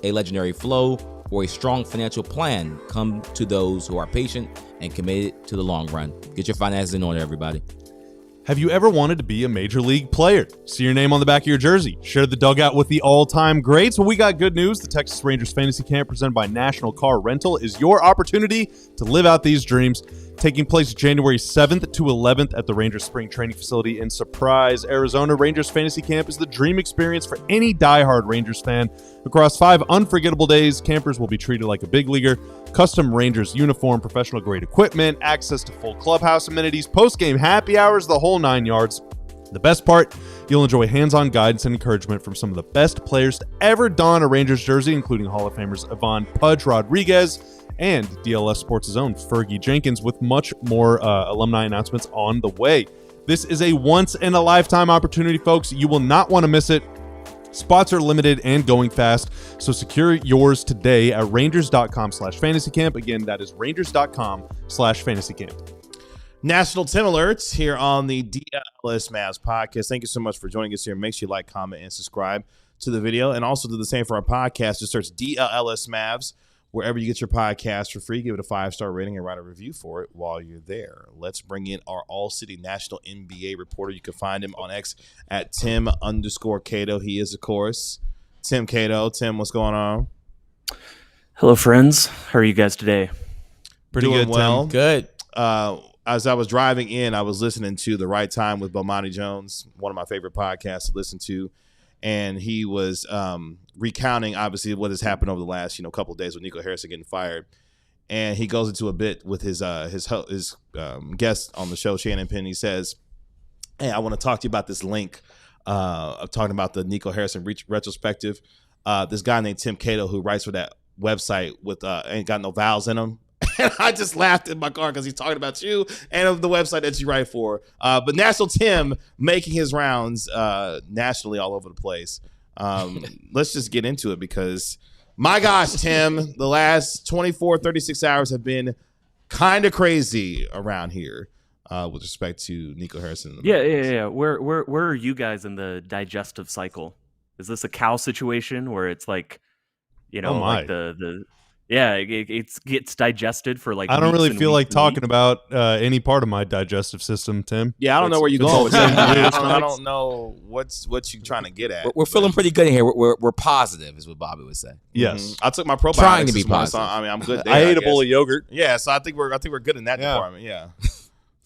a legendary flow or a strong financial plan, come to those who are patient and committed to the long run. Get your finances in order, everybody. Have you ever wanted to be a major league player? See your name on the back of your jersey? Share the dugout with the all-time greats? Well, we got good news. The Texas Rangers Fantasy Camp presented by National Car Rental is your opportunity to live out these dreams. Taking place January 7th to 11th at the Rangers Spring Training Facility in Surprise, Arizona. Rangers Fantasy Camp is the dream experience for any diehard Rangers fan. Across 5 unforgettable days, campers will be treated like a big leaguer. Custom Rangers uniform, professional grade equipment, access to full clubhouse amenities, post-game happy hours, the whole 9 yards. The best part, you'll enjoy hands-on guidance and encouragement from some of the best players to ever don a Rangers jersey, including Hall of Famers Ivan Pudge Rodriguez and DLS Sports' own Fergie Jenkins, with much more alumni announcements on the way. This is a once-in-a-lifetime opportunity, folks. You will not want to miss it. Spots are limited and going fast, so secure yours today at rangers.com/fantasycamp. Again, that is rangers.com/fantasycamp. National Tim Alerts here on the DLLS Mavs podcast. Thank you so much for joining us here. Make sure you like, comment, and subscribe to the video, and also do the same for our podcast. Just search DLLS Mavs wherever you get your podcast for free. Give it a 5-star rating and write a review for it while you're there. Let's bring in our All-City National NBA reporter. You can find him on X at Tim_Cato. He is, of course, Tim Cato. Tim, what's going on? Hello, friends. How are you guys today? Pretty Doing good, well. Tim. Good. As I was driving in, I was listening to The Right Time with Bomani Jones, one of my favorite podcasts to listen to. And he was recounting, obviously, what has happened over the last, couple of days with Nico Harrison getting fired. And he goes into a bit with his guest on the show, Shannon Penn. He says, "Hey, I want to talk to you about this link of talking about the Nico Harrison retrospective. This guy named Tim Cato, who writes for that website with ain't got no vowels in him." And I just laughed in my car because he's talking about you and of the website that you write for. But National Tim making his rounds nationally all over the place. Let's just get into it because, my gosh, Tim, the last 24, 36 hours have been kind of crazy around here with respect to Nico Harrison. Yeah. Where are you guys in the digestive cycle? Is this a cow situation where it's like, like the it gets digested for like I don't weeks really and feel like weeks and talking weeks? about any part of my digestive system, Tim. Yeah, I don't know where you're It's going with all that. weird. I don't know what you're trying to get at. We're feeling pretty good in here. We're positive, is what Bobby would say. Yes. I took my probiotics Trying to be this morning, so positive. I'm good there, I ate a guess. bowl of yogurt. Yeah, so I think we're good in that department. Yeah.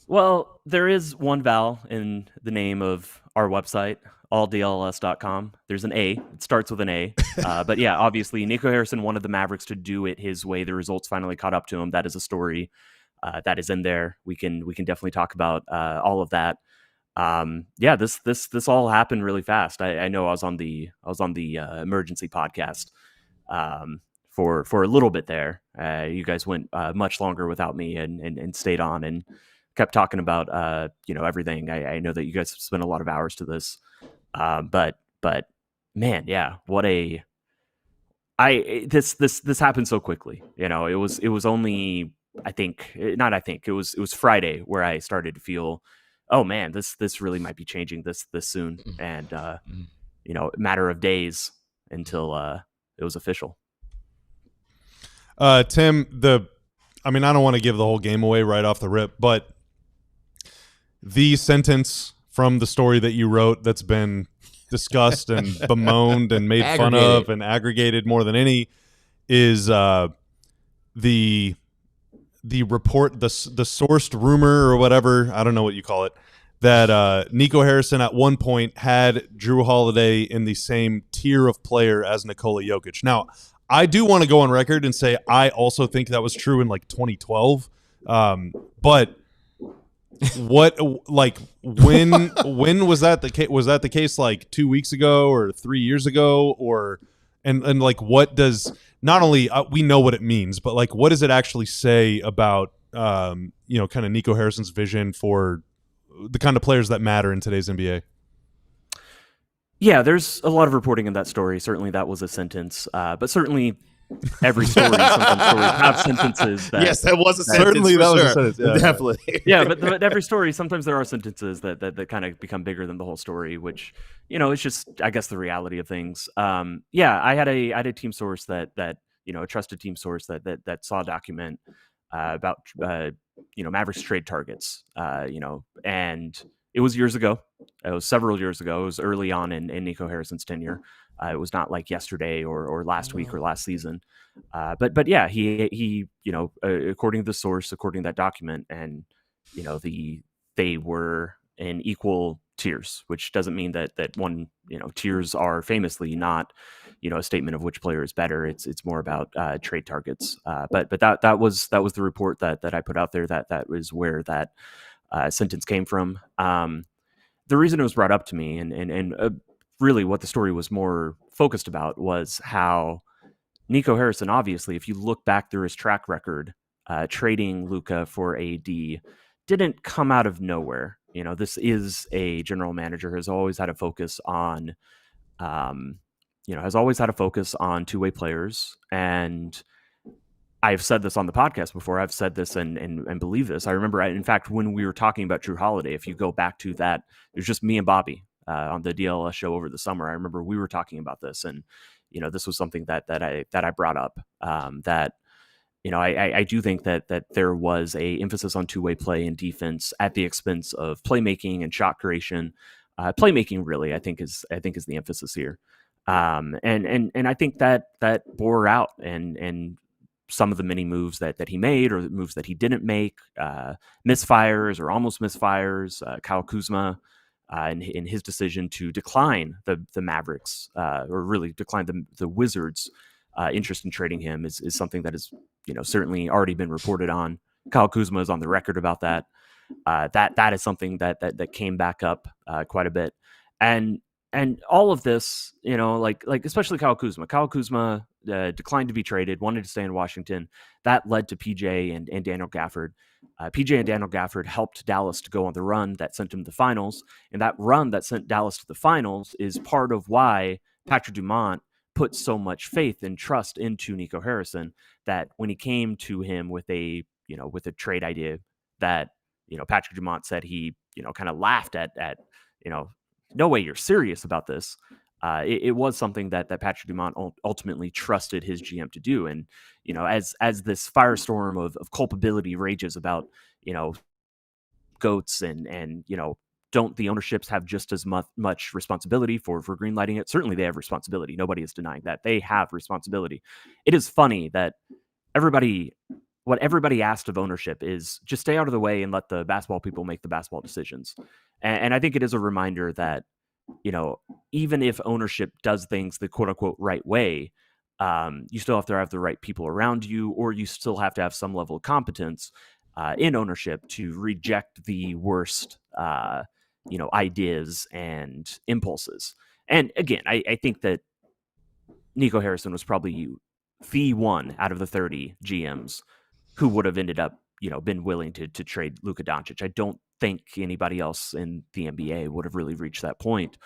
Well, there is one vowel in the name of our website, alldlls.com. There's an A. It starts with an A. But yeah, obviously, Nico Harrison wanted the Mavericks to do it his way. The results finally caught up to him. That is a story that is in there. We can definitely talk about all of that. This all happened really fast. I know I was on the emergency podcast for a little bit there. You guys went much longer without me and stayed on and kept talking about everything. I know that you guys spent a lot of hours to this, but man, yeah, this happened so quickly. It was only it was Friday where I started to feel oh man, this really might be changing this soon, and matter of days until it was official. Tim, I don't want to give the whole game away right off the rip, but the sentence from the story that you wrote that's been discussed and bemoaned and made fun of and aggregated more than any is the report, the sourced rumor or whatever, I don't know what you call it, that Nico Harrison at one point had Jrue Holiday in the same tier of player as Nikola Jokic. Now, I do want to go on record and say I also think that was true in like 2012, but what, like, when was that the case? Was that the case like 2 weeks ago or 3 years ago, or and like what does, not only we know what it means, but like what does it actually say about kind of Nico Harrison's vision for the kind of players that matter in today's NBA? Yeah, there's a lot of reporting in that story. Certainly that was a sentence, but certainly every story, sometimes stories have sentences. Yes, that was a sentence. Certainly that was a sentence. Yeah, definitely. Yeah, but every story, sometimes there are sentences that kind of become bigger than the whole story, which, it's just, I guess, the reality of things. Yeah, I had a team source that a trusted team source that saw a document about Mavericks trade targets, and it was years ago. It was several years ago. It was early on in Nico Harrison's tenure. It was not like yesterday or last week or last season. But yeah, he according to the source, according to that document, and they were in equal tiers, which doesn't mean that one, tiers are famously not, a statement of which player is better. It's more about trade targets. But that was the report that I put out there. That was where that sentence came from. The reason it was brought up to me and really what the story was more focused about was how Nico Harrison, obviously, if you look back through his track record, trading Luka for AD didn't come out of nowhere. This is a general manager who has always had a focus on, two-way players. And I've said this on the podcast before. I've said this and believe this. I remember, in fact, when we were talking about Jrue Holiday, if you go back to that, it was just me and Bobby on the DLLS show over the summer. I remember we were talking about this, and this was something that I brought up. That I do think that there was a emphasis on two-way play and defense at the expense of playmaking and shot creation. Playmaking, really, I think is the emphasis here. And I think that bore out and some of the many moves that he made or the moves that he didn't make, misfires or almost misfires. Kyle Kuzma in his decision to decline the Mavericks or really decline the Wizards' interest in trading him is something that has certainly already been reported on. Kyle Kuzma is on the record about that. That is something that came back up quite a bit, and all of this, like especially Kyle Kuzma. Kyle Kuzma declined to be traded, wanted to stay in Washington. That led to PJ and Daniel Gafford. PJ and Daniel Gafford helped Dallas to go on the run that sent him to the finals, and that run that sent Dallas to the finals is part of why Patrick Dumont put so much faith and trust into Nico Harrison that when he came to him with a trade idea that Patrick Dumont said he kind of laughed at no way you're serious about this. It was something that Patrick Dumont ultimately trusted his GM to do. And, as this firestorm of culpability rages about, GOATs and don't the ownerships have just as much responsibility for greenlighting it? Certainly they have responsibility. Nobody is denying that. They have responsibility. It is funny that what everybody asked of ownership is just stay out of the way and let the basketball people make the basketball decisions. And I think it is a reminder that, even if ownership does things the quote unquote right way, you still have to have the right people around you, or you still have to have some level of competence in ownership to reject the worst, ideas and impulses. And again, I think that Nico Harrison was probably the one out of the 30 GMs who would have ended up, been willing to trade Luka Doncic. I don't think anybody else in the NBA would have really reached that point.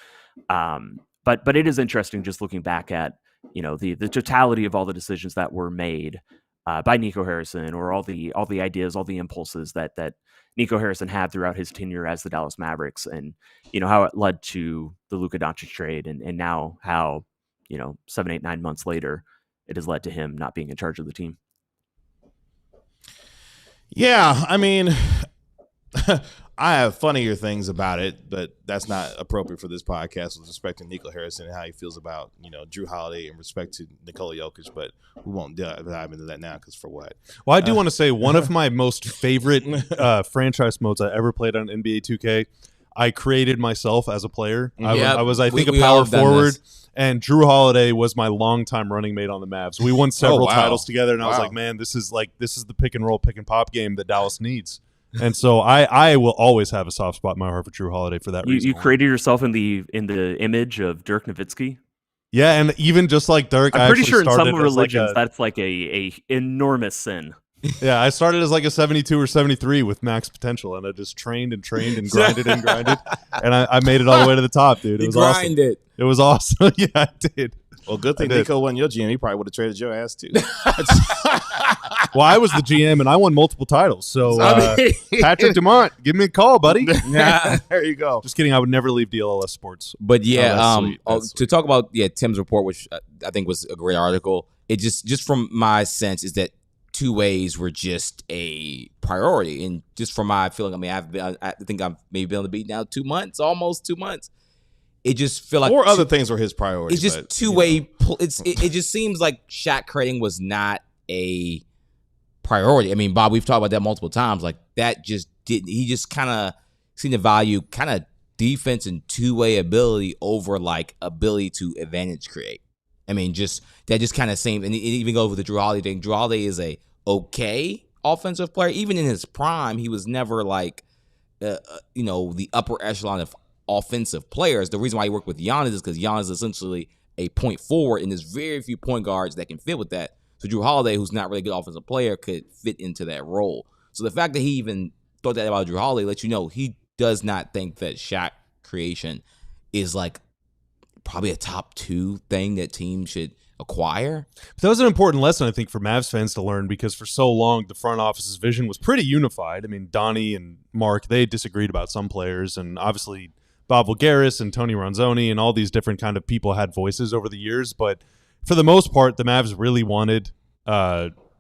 But it is interesting just looking back at, the totality of all the decisions that were made. by Nico Harrison, or all the ideas, all the impulses that Nico Harrison had throughout his tenure as the Dallas Mavericks, and how it led to the Luka Doncic trade, and now how 7, 8, 9 months later it has led to him not being in charge of the team. Yeah, I mean, I have funnier things about it, but that's not appropriate for this podcast with respect to Nico Harrison and how he feels about, Drew Holiday in respect to Nikola Jokic, but we won't dive into that now because for what? Well, I do want to say one of my most favorite franchise modes I ever played on NBA 2K, I created myself as a player. I was a power forward, and Drew Holiday was my longtime running mate on the Mavs. We won several titles together, and I was like, man, this is the pick and roll, pick and pop game that Dallas needs. And so I will always have a soft spot in my heart for Drew Holiday for that reason. You created yourself in the image of Dirk Nowitzki. Yeah, and even just like Dirk, I'm pretty sure in some religions that's like a enormous sin. Yeah, I started as like a 72 or 73 with max potential, and I just trained and grinded, and I made it all the way to the top, dude. It was awesome. It was awesome. Yeah, I did. Well, good thing Nico wasn't your GM. He probably would have traded your ass too. Well, I was the GM, and I won multiple titles. So, Patrick Dumont, give me a call, buddy. Yeah, there you go. Just kidding. I would never leave DLLS Sports. But yeah, to talk about Tim's report, which I think was a great article. It just from my sense is that two ways were just a priority, and just from my feeling, I mean, I think I've maybe been on the beat now almost 2 months. It just feel like other things were his priority. It's just two-way. It just seems like shot creating was not a priority. I mean, Bob, we've talked about that multiple times. Like that just didn't. He just kind of seemed to value kind of defense and two-way ability over like ability to advantage create. I mean, that just kind of seems, and it even goes with the Drew Holiday thing. Drew Holiday is a okay offensive player. Even in his prime, he was never like, the upper echelon of offensive players. The reason why he worked with Giannis is because Giannis is essentially a point forward, and there's very few point guards that can fit with that. So Drew Holiday, who's not really a good offensive player, could fit into that role. So the fact that he even thought that about Drew Holiday lets you know he does not think that shot creation is like probably a top 2 thing that teams should acquire. But that was an important lesson, I think, for Mavs fans to learn, because for so long the front office's vision was pretty unified. I mean, Donnie and Mark, they disagreed about some players, and obviously Bob Voulgaris and Tony Ronzoni and all these different kind of people had voices over the years. But for the most part, the Mavs really wanted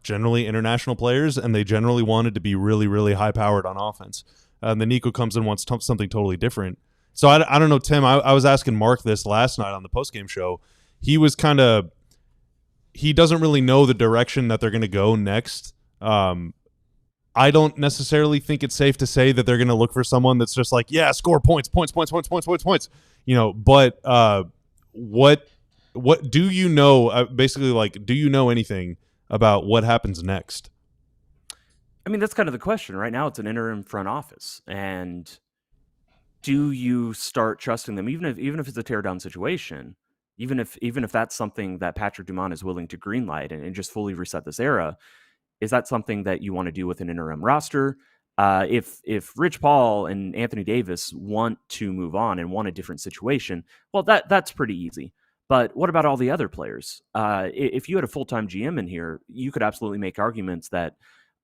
generally international players, and they generally wanted to be really, really high-powered on offense. And then Nico comes in and wants something totally different. So I don't know, Tim. I was asking Mark this last night on the postgame show. He was he doesn't really know the direction that they're going to go next. I don't necessarily think it's safe to say that they're going to look for someone that's just like, yeah, score points. But what do you know? Basically, like, do you know anything about what happens next? I mean, that's kind of the question. Right now, it's an interim front office, and do you start trusting them, even if it's a tear down situation, even if that's something that Patrick Dumont is willing to greenlight and just fully reset this era? Is that something that you want to do with an interim roster? If Rich Paul and Anthony Davis want to move on and want a different situation, well, that's pretty easy. But what about all the other players? If you had a full-time GM in here, you could absolutely make arguments that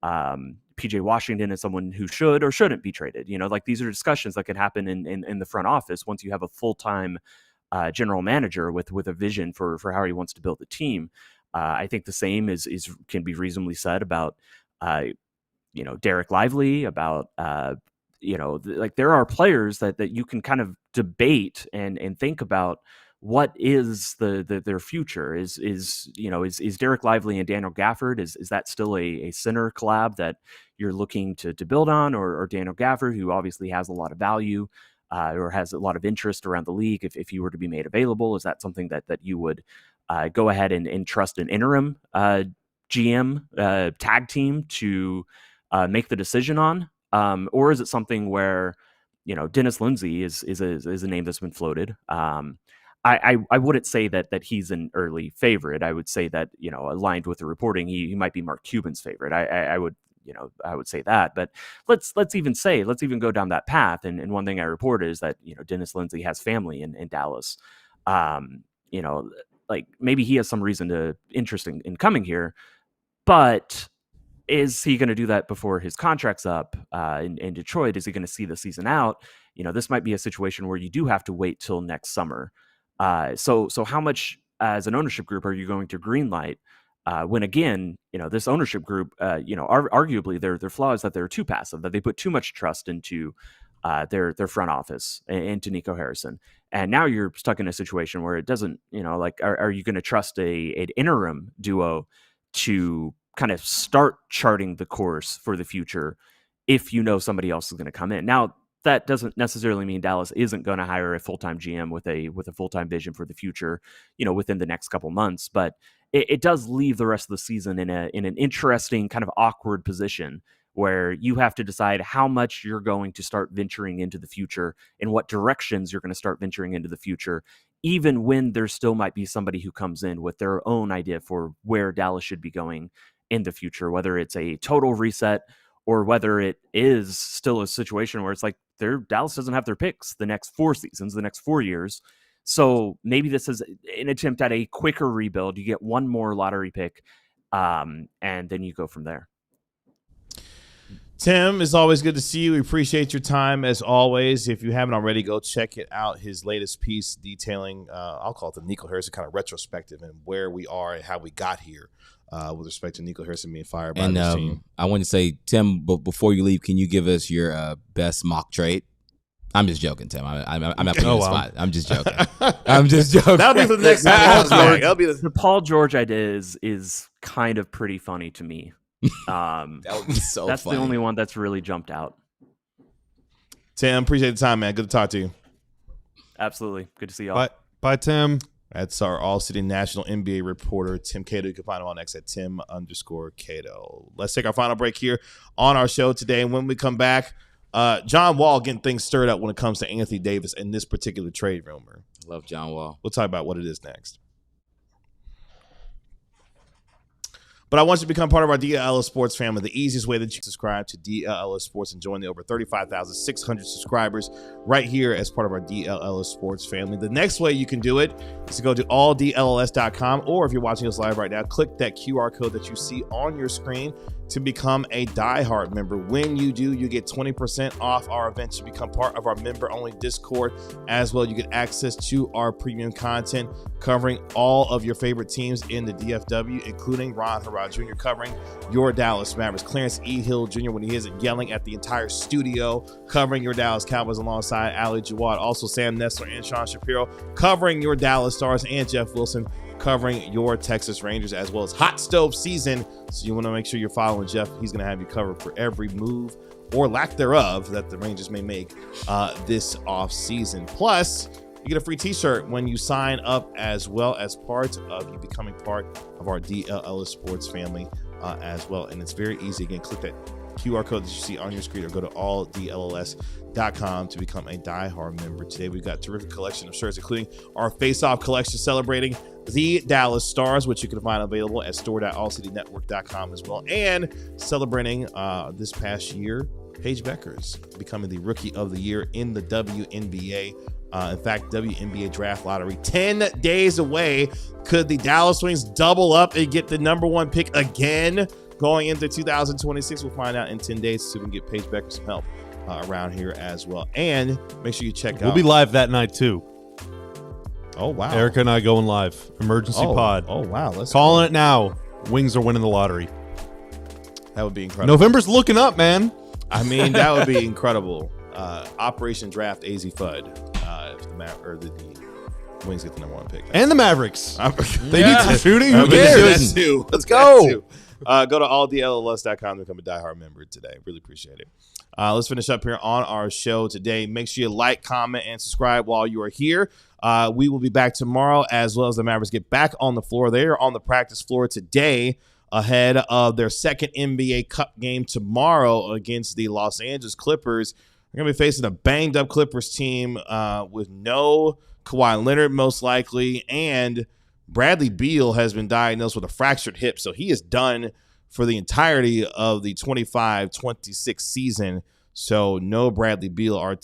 PJ Washington is someone who should or shouldn't be traded. Like these are discussions that could happen in the front office once you have a full-time general manager with a vision for how he wants to build the team. I think the same can be reasonably said about, Derek Lively, about, like there are players that you can kind of debate and think about what is their future. Is Derek Lively and Daniel Gafford, is that still a center collab that you're looking to build on, or Daniel Gafford, who obviously has a lot of value, or has a lot of interest around the league, if he were to be made available? Is that something that you would go ahead and trust an interim GM tag team to make the decision on? Or is it something where, Dennis Lindsey is a name that's been floated. I wouldn't say that he's an early favorite. I would say that, aligned with the reporting, he might be Mark Cuban's favorite. I would say that. But let's even go down that path. And one thing I reported is that, Dennis Lindsey has family in Dallas. Like maybe he has some reason to interest in coming here. But is he going to do that before his contract's up in Detroit? Is he going to see the season out? This might be a situation where you do have to wait till next summer. So how much as an ownership group are you going to greenlight when, again, this ownership group, arguably their flaw is that they're too passive, that they put too much trust into their front office and into Nico Harrison. And now you're stuck in a situation where it doesn't, are you going to trust an interim duo to kind of start charting the course for the future if somebody else is going to come in? Now, that doesn't necessarily mean Dallas isn't going to hire a full-time GM with a full-time vision for the future, within the next couple months. But it does leave the rest of the season in an interesting kind of awkward position where you have to decide how much you're going to start venturing into the future and what directions you're going to start venturing into the future, even when there still might be somebody who comes in with their own idea for where Dallas should be going in the future, whether it's a total reset or whether it is still a situation where it's like Dallas doesn't have their picks the next 4 seasons, the next 4 years. So maybe this is an attempt at a quicker rebuild. You get one more lottery pick, and then you go from there. Tim, it's always good to see you. We appreciate your time as always. If you haven't already, go check it out. His latest piece detailing, I'll call it the Nico Harrison kind of retrospective and where we are and how we got here with respect to Nico Harrison being fired by this team. I want to say, Tim, but before you leave, can you give us your best mock trade? I'm just joking, Tim. I'm not putting you on the spot. I'm just joking. I'm just joking. That'll be for the next That'll be the Paul George idea is kind of pretty funny to me. That would be so that's funny. The only one that's really jumped out. Tim, appreciate the time, man. Good to talk to you. Absolutely. Good to see y'all. Bye, Tim. That's our All-City National NBA reporter, Tim Cato. You can find him on X at Tim_Cato. Let's take our final break here on our show today. And when we come back, John Wall getting things stirred up when it comes to Anthony Davis and this particular trade rumor. Love John Wall. We'll talk about what it is next. But I want you to become part of our DLLS Sports family. The easiest way that you can subscribe to DLLS Sports and join the over 35,600 subscribers right here as part of our DLLS Sports family. The next way you can do it is to go to alldlls.com, or if you're watching us live right now, click that QR code that you see on your screen to become a diehard member. When you do, you get 20% off our events. You become part of our member-only Discord as well. You get access to our premium content covering all of your favorite teams in the DFW, including Ron Harrod Jr. covering your Dallas Mavericks, Clarence E. Hill Jr. when he isn't yelling at the entire studio, covering your Dallas Cowboys alongside Ali Jawad, also Sam Nessler and Sean Shapiro covering your Dallas Stars, and Jeff Wilson covering your Texas Rangers, as well as hot stove season. So you want to make sure you're following Jeff. He's going to have you covered for every move or lack thereof that the Rangers may make this off season. Plus, you get a free t-shirt when you sign up, as well as part of you becoming part of our DLLS Sports family as well. And it's very easy. Again, click that QR code that you see on your screen or go to alldlls.com to become a diehard member. Today we've got a terrific collection of shirts, including our face-off collection celebrating the Dallas Stars, which you can find available at store.allcitynetwork.com as well, and celebrating this past year, Paige Beckers becoming the Rookie of the Year in the WNBA. In fact, WNBA Draft Lottery 10 days away. Could the Dallas Wings double up and get the number 1 pick again going into 2026? We'll find out in 10 days, so we can get Paige Becker some help around here as well. And make sure you check out. We'll be live that night too. Oh, wow. Erica and I going live. Emergency pod. Oh, wow. Let's calling it now. Wings are winning the lottery. That would be incredible. November's looking up, man. I mean, that would be incredible. Operation Draft AZ FUD. If the Wings get the number 1 pick. And the Mavericks. They need some shooting. Who cares? Let's go. Go to alldlls.com to become a diehard member today. Really appreciate it. Let's finish up here on our show today. Make sure you like, comment, and subscribe while you are here. We will be back tomorrow, as well as the Mavericks get back on the floor. They are on the practice floor today ahead of their second NBA Cup game tomorrow against the Los Angeles Clippers. They're going to be facing a banged-up Clippers team with no Kawhi Leonard, most likely, and Bradley Beal has been diagnosed with a fractured hip, so he is done for the entirety of the 25-26 season. So no Bradley Beal. Our our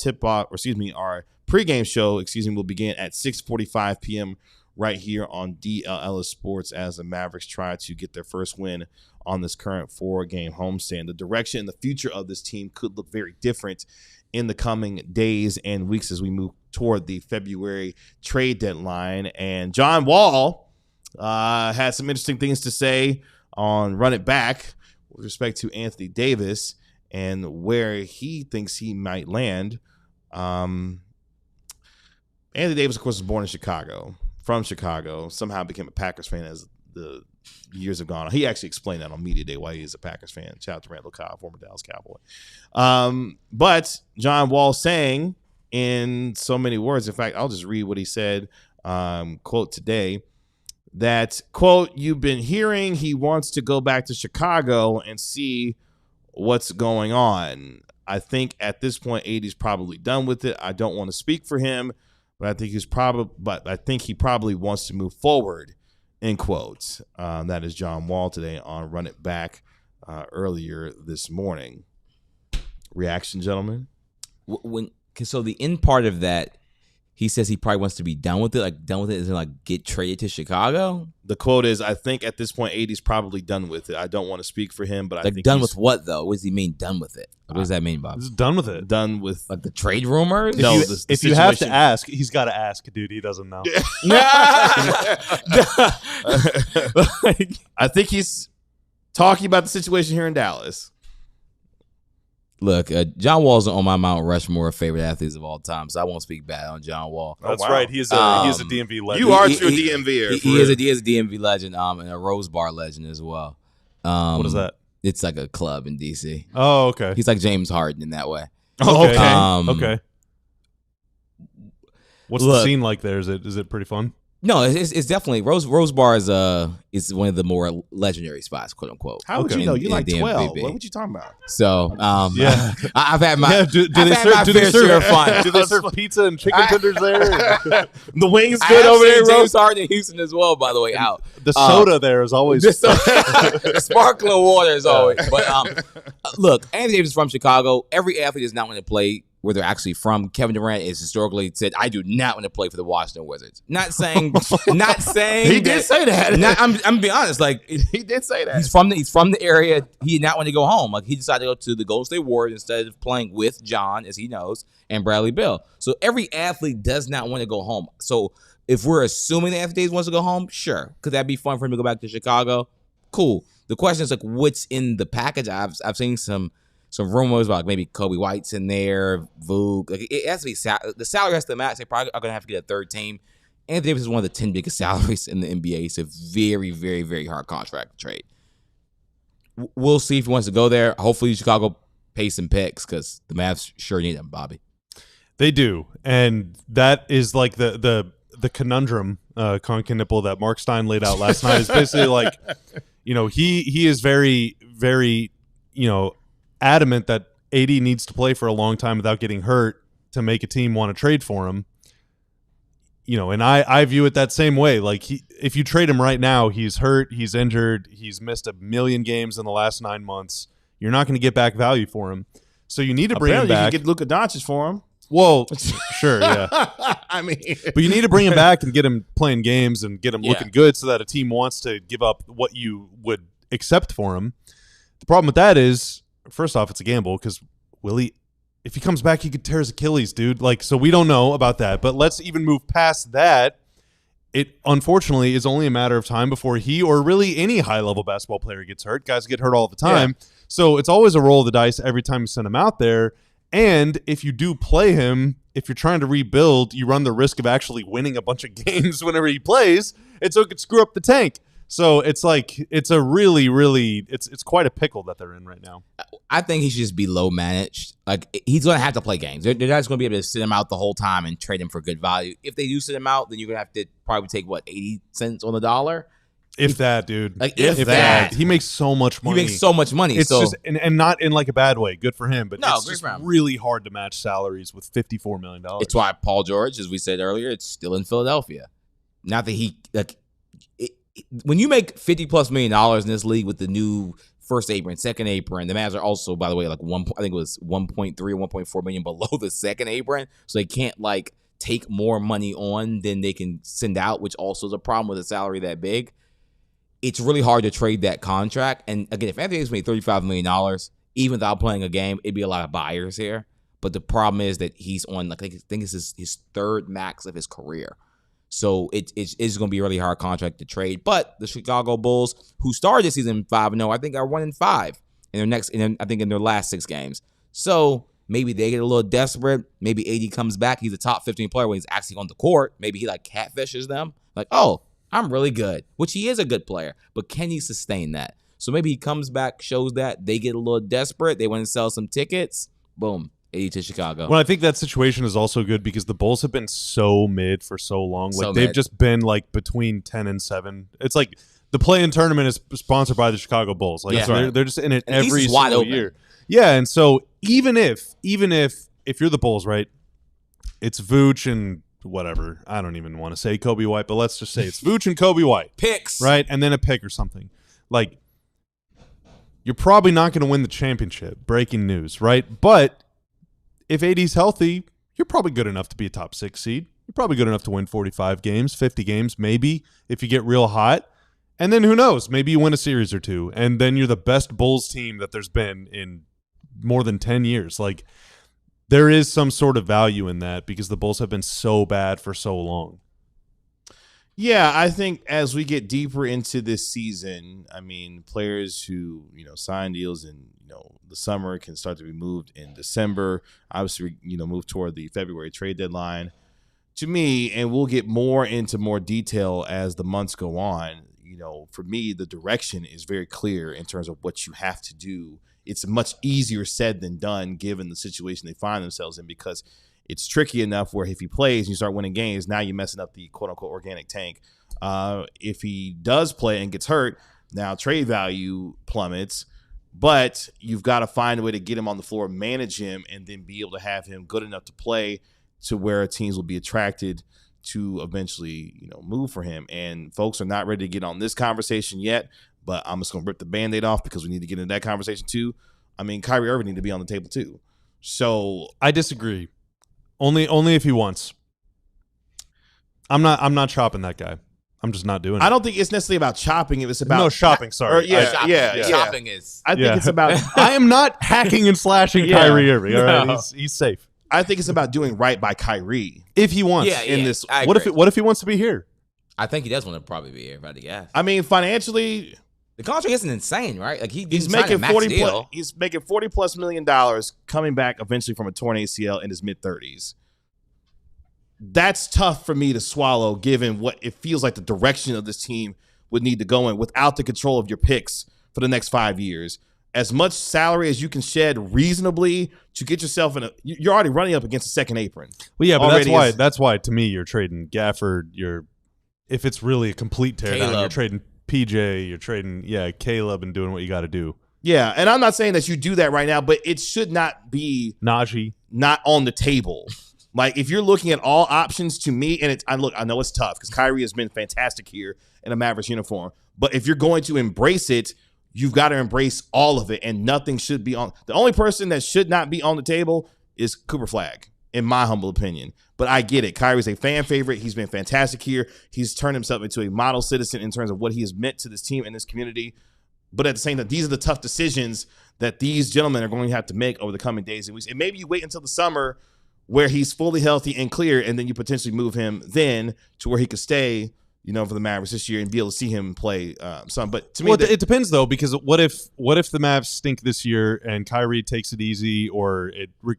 pregame show, will begin at 6:45 p.m. right here on DLLS Sports as the Mavericks try to get their first win on this current 4-game homestand. The direction and the future of this team could look very different in the coming days and weeks as we move toward the February trade deadline. And John Wall had some interesting things to say on Run It Back with respect to Anthony Davis and where he thinks he might land. Anthony Davis, of course, was born in Chicago, from Chicago, somehow became a Packers fan as the years have gone on. He actually explained that on Media Day why he is a Packers fan. Shout out to Randall Cobb, former Dallas Cowboy. But John Wall saying in so many words, in fact, I'll just read what he said, quote, today, that, quote, you've been hearing he wants to go back to Chicago and see what's going on. I think at this point, AD's probably done with it. I don't want to speak for him, but I think he probably wants to move forward, end quotes. That is John Wall today on Run It Back earlier this morning. Reaction, gentlemen? So the end part of that, he says he probably wants to be done with it. Like, done with it is like get traded to Chicago? The quote is, I think at this point, AD's probably done with it. I don't want to speak for him, but I think done with what, though? What does he mean, done with it? What does that mean, Bob? He's done with it. Done with like the trade rumors? No, if you have to ask, he's got to ask, dude. He doesn't know. I think he's talking about the situation here in Dallas. Look, John Wall's on my Mount Rushmore of favorite athletes of all time, so I won't speak bad on John Wall. That's right. He is a DMV legend. You are true DMVer. He is a DMV legend, and a Rose Bar legend as well. What is that? It's like a club in DC. Oh, okay. He's like James Harden in that way. Oh, okay. Okay. What's the scene like there? Is it pretty fun? No, it's definitely Rose Bar is one of the more legendary spots, quote unquote. How would you know? You're like 12. What you talking about? So, yeah, I've had my do they serve fun. Do they serve pizza and chicken tenders there? The wings good over there, James Harden in Houston as well. By the way, out the soda there is always the sparkling water is always. But look, Anthony Davis is from Chicago. Every athlete does not want to play where they're actually from. Kevin Durant has historically said, I do not want to play for the Washington Wizards. Not saying he did say that. I'm being honest. Like, he did say that. He's from the area. He did not want to go home. Like, he decided to go to the Golden State Warriors instead of playing with John, as he knows, and Bradley Beal. So every athlete does not want to go home. So if we're assuming that Anthony Davis wants to go home, sure. Could that be fun for him to go back to Chicago? Cool. The question is, like, what's in the package? I've seen some rumors about maybe Kobe White's in there, Vooch. Like, it has to be the salary has to match. They probably are going to have to get a third team. Anthony Davis is one of the 10 biggest salaries in the NBA. It's a very, very, very hard contract to trade. We'll see if he wants to go there. Hopefully, Chicago pays some picks because the Mavs sure need them, Bobby. They do, and that is like the conundrum, Nipple, that Mark Stein laid out last night. Is basically like, he is very, very, adamant that AD needs to play for a long time without getting hurt to make a team want to trade for him. And I view it that same way. Like, if you trade him right now, he's hurt, he's injured, he's missed a million games in the last 9 months. You're not going to get back value for him. So you need to bring him back. You can get Luka Doncic for him. Well, sure, yeah. I mean, but you need to bring him back and get him playing games and get him looking good so that a team wants to give up what you would accept for him. The problem with that is, first off, it's a gamble because if he comes back, he could tear his Achilles, dude. Like, so we don't know about that. But let's even move past that. It unfortunately is only a matter of time before he or really any high-level basketball player gets hurt. Guys get hurt all the time. Yeah. So it's always a roll of the dice every time you send him out there. And if you do play him, if you're trying to rebuild, you run the risk of actually winning a bunch of games whenever he plays. And so it could screw up the tank. So it's like, it's a really, really, it's quite a pickle that they're in right now. I think he should just be low managed. Like, he's going to have to play games. They're not just going to be able to sit him out the whole time and trade him for good value. If they do sit him out, then you're going to have to probably take, 80 cents on the dollar? If that, dude. Like, if that. He makes so much money. He makes so much money. It's just, and not in like a bad way. Good for him. But no, it's just really hard to match salaries with $54 million. It's why Paul George, as we said earlier, it's still in Philadelphia. Not that he, when you make $50+ million in this league with the new first apron, second apron, the Mavs are also, by the way, like I think it was 1.3 or 1.4 million below the second apron, so they can't take more money on than they can send out, which also is a problem with a salary that big. it's really hard to trade that contract. And again, if Anthony Davis made $35 million, even without playing a game, it'd be a lot of buyers here. But the problem is that he's on, like, I think it's his third max of his career. So it's going to be a really hard contract to trade. But the Chicago Bulls, who started this season 5-0, I think are 1-5 in their last 6 games. So maybe they get a little desperate. Maybe AD comes back. He's a top 15 player when he's actually on the court. Maybe he like catfishes them. Like, oh, I'm really good, which he is a good player. But can he sustain that? So maybe he comes back, shows that. They get a little desperate. They want to sell some tickets. Boom. AD to Chicago. Well, I think that situation is also good because the Bulls have been so mid for so long. Like, they've just been like between 10 and 7. It's like the play-in tournament is sponsored by the Chicago Bulls. Like, they're just in it every single year. Yeah, and so even if you're the Bulls, right? It's Vooch and whatever. I don't even want to say Kobe White, but let's just say it's Vooch and Kobe White. Picks. Right? And then a pick or something. Like, you're probably not going to win the championship. Breaking news, right? But if AD's healthy, you're probably good enough to be a top 6 seed. You're probably good enough to win 45 games, 50 games, maybe, if you get real hot. And then who knows? Maybe you win a series or 2, and then you're the best Bulls team that there's been in more than 10 years. Like, there is some sort of value in that because the Bulls have been so bad for so long. Yeah, I think as we get deeper into this season, I mean, players who, sign deals in, the summer can start to be moved in December, obviously, move toward the February trade deadline. To me, and we'll get more into more detail as the months go on, for me, the direction is very clear in terms of what you have to do. It's much easier said than done given the situation they find themselves in, because it's tricky enough where if he plays and you start winning games, now you're messing up the quote-unquote organic tank. If he does play and gets hurt, now trade value plummets, but you've got to find a way to get him on the floor, manage him, and then be able to have him good enough to play to where teams will be attracted to eventually, move for him. And folks are not ready to get on this conversation yet, but I'm just going to rip the Band-Aid off because we need to get into that conversation too. I mean, Kyrie Irving need to be on the table too. So I disagree. Only if he wants. I'm not chopping that guy. I'm just not doing it. I don't think it's necessarily about chopping. It's about shopping. Sorry. Shopping is. I think it's about. I am not hacking and slashing Kyrie Irving. All right, he's safe. I think it's about doing right by Kyrie if he wants. In this. What if he wants to be here? I think he does want to probably be here, if I had to guess. I mean, financially, the contract isn't insane, right? Like he's making he's making $40+ million coming back eventually from a torn ACL in his mid-30s. That's tough for me to swallow, given what it feels like the direction of this team would need to go in without the control of your picks for the next 5 years. As much salary as you can shed reasonably to get yourself you're already running up against a second apron. Well, yeah, but that's why to me you're trading Gafford. If it's really a complete teardown, you're trading PJ, you're trading Caleb, and doing what you got to do. Yeah, and I'm not saying that you do that right now, but it should not be Najee not on the table. Like, if you're looking at all options, to me, and I know it's tough because Kyrie has been fantastic here in a Mavericks uniform, but if you're going to embrace it, you've got to embrace all of it, and nothing should be on. The only person that should not be on the table is Cooper Flagg, in my humble opinion. But I get it. Kyrie's a fan favorite. He's been fantastic here. He's turned himself into a model citizen in terms of what he has meant to this team and this community. But at the same time, these are the tough decisions that these gentlemen are going to have to make over the coming days and weeks. And maybe you wait until the summer where he's fully healthy and clear, and then you potentially move him then to where he could stay, for the Mavericks this year and be able to see him play some. But to me, it depends though, because what if the Mavs stink this year and Kyrie takes it easy, or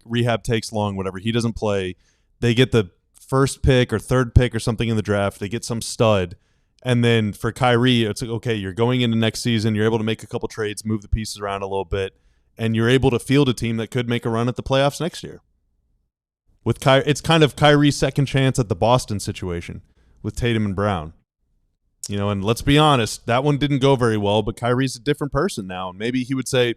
rehab takes long, whatever, he doesn't play, they get the first pick or third pick or something in the draft, they get some stud, and then for Kyrie, it's like, okay, you're going into next season, you're able to make a couple trades, move the pieces around a little bit, and you're able to field a team that could make a run at the playoffs next year. With it's kind of Kyrie's second chance at the Boston situation with Tatum and Brown. And let's be honest, that one didn't go very well, but Kyrie's a different person now. And maybe he would say,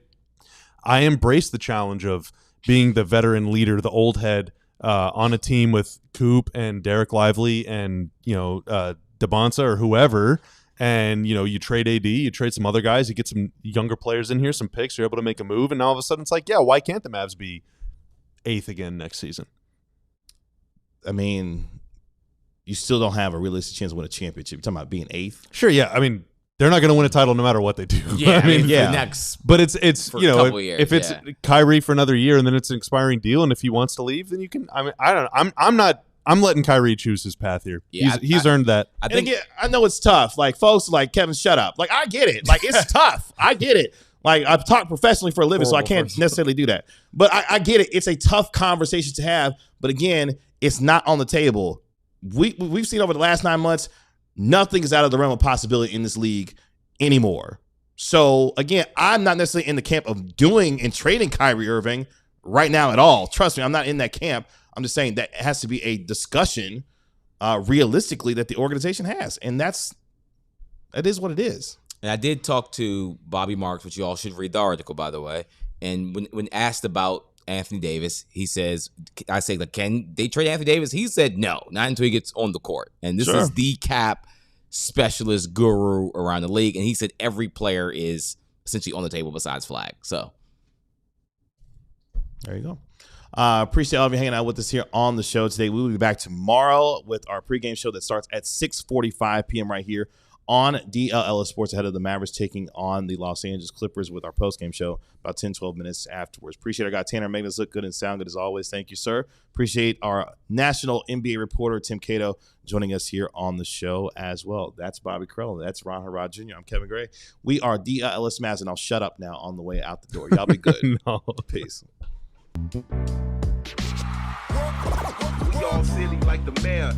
I embrace the challenge of being the veteran leader, the old head on a team with Coop and Derek Lively and, DeBonsa or whoever. And, you trade AD, you trade some other guys, you get some younger players in here, some picks, you're able to make a move. And all of a sudden it's like, yeah, why can't the Mavs be 8th again next season? I mean, you still don't have a realistic chance to win a championship. You're talking about being 8th? Sure, yeah. I mean, they're not going to win a title no matter what they do. Yeah, I mean, the next. But it's For you a know, couple years, if it's Kyrie for another year and then it's an expiring deal, and if he wants to leave, then you can. I mean, I don't know. I'm letting Kyrie choose his path here. Yeah, he's earned that. I think I know it's tough. Like folks, like Kevin, shut up. Like I get it. Like it's tough. I get it. Like I've talked professionally for a living, so I can't necessarily do that. But I get it. It's a tough conversation to have. But again, it's not on the table. We've seen over the last 9 months, nothing is out of the realm of possibility in this league anymore. So again, I'm not necessarily in the camp of doing and trading Kyrie Irving right now at all. Trust me, I'm not in that camp. I'm just saying that it has to be a discussion realistically that the organization has. And that is what it is. And I did talk to Bobby Marks, which you all should read the article, by the way. And when asked about Anthony Davis, he says, I say, like, can they trade Anthony Davis? He said no, not until he gets on the court. And this is the cap specialist guru around the league. And he said every player is essentially on the table besides Flagg. So there you go. Appreciate all of you hanging out with us here on the show today. We will be back tomorrow with our pregame show that starts at 6:45 p.m. right here on DLLS Sports ahead of the Mavericks taking on the Los Angeles Clippers with our postgame show about 10-12 minutes afterwards. Appreciate our guy Tanner making us look good and sound good as always. Thank you, sir. Appreciate our national NBA reporter Tim Cato joining us here on the show as well. That's Bobby Crowell. That's Ron Harrod Jr. I'm Kevin Gray. We are DLLS Mavs, and I'll shut up now on the way out the door. Y'all be good. No. Peace. We all silly like the mayor.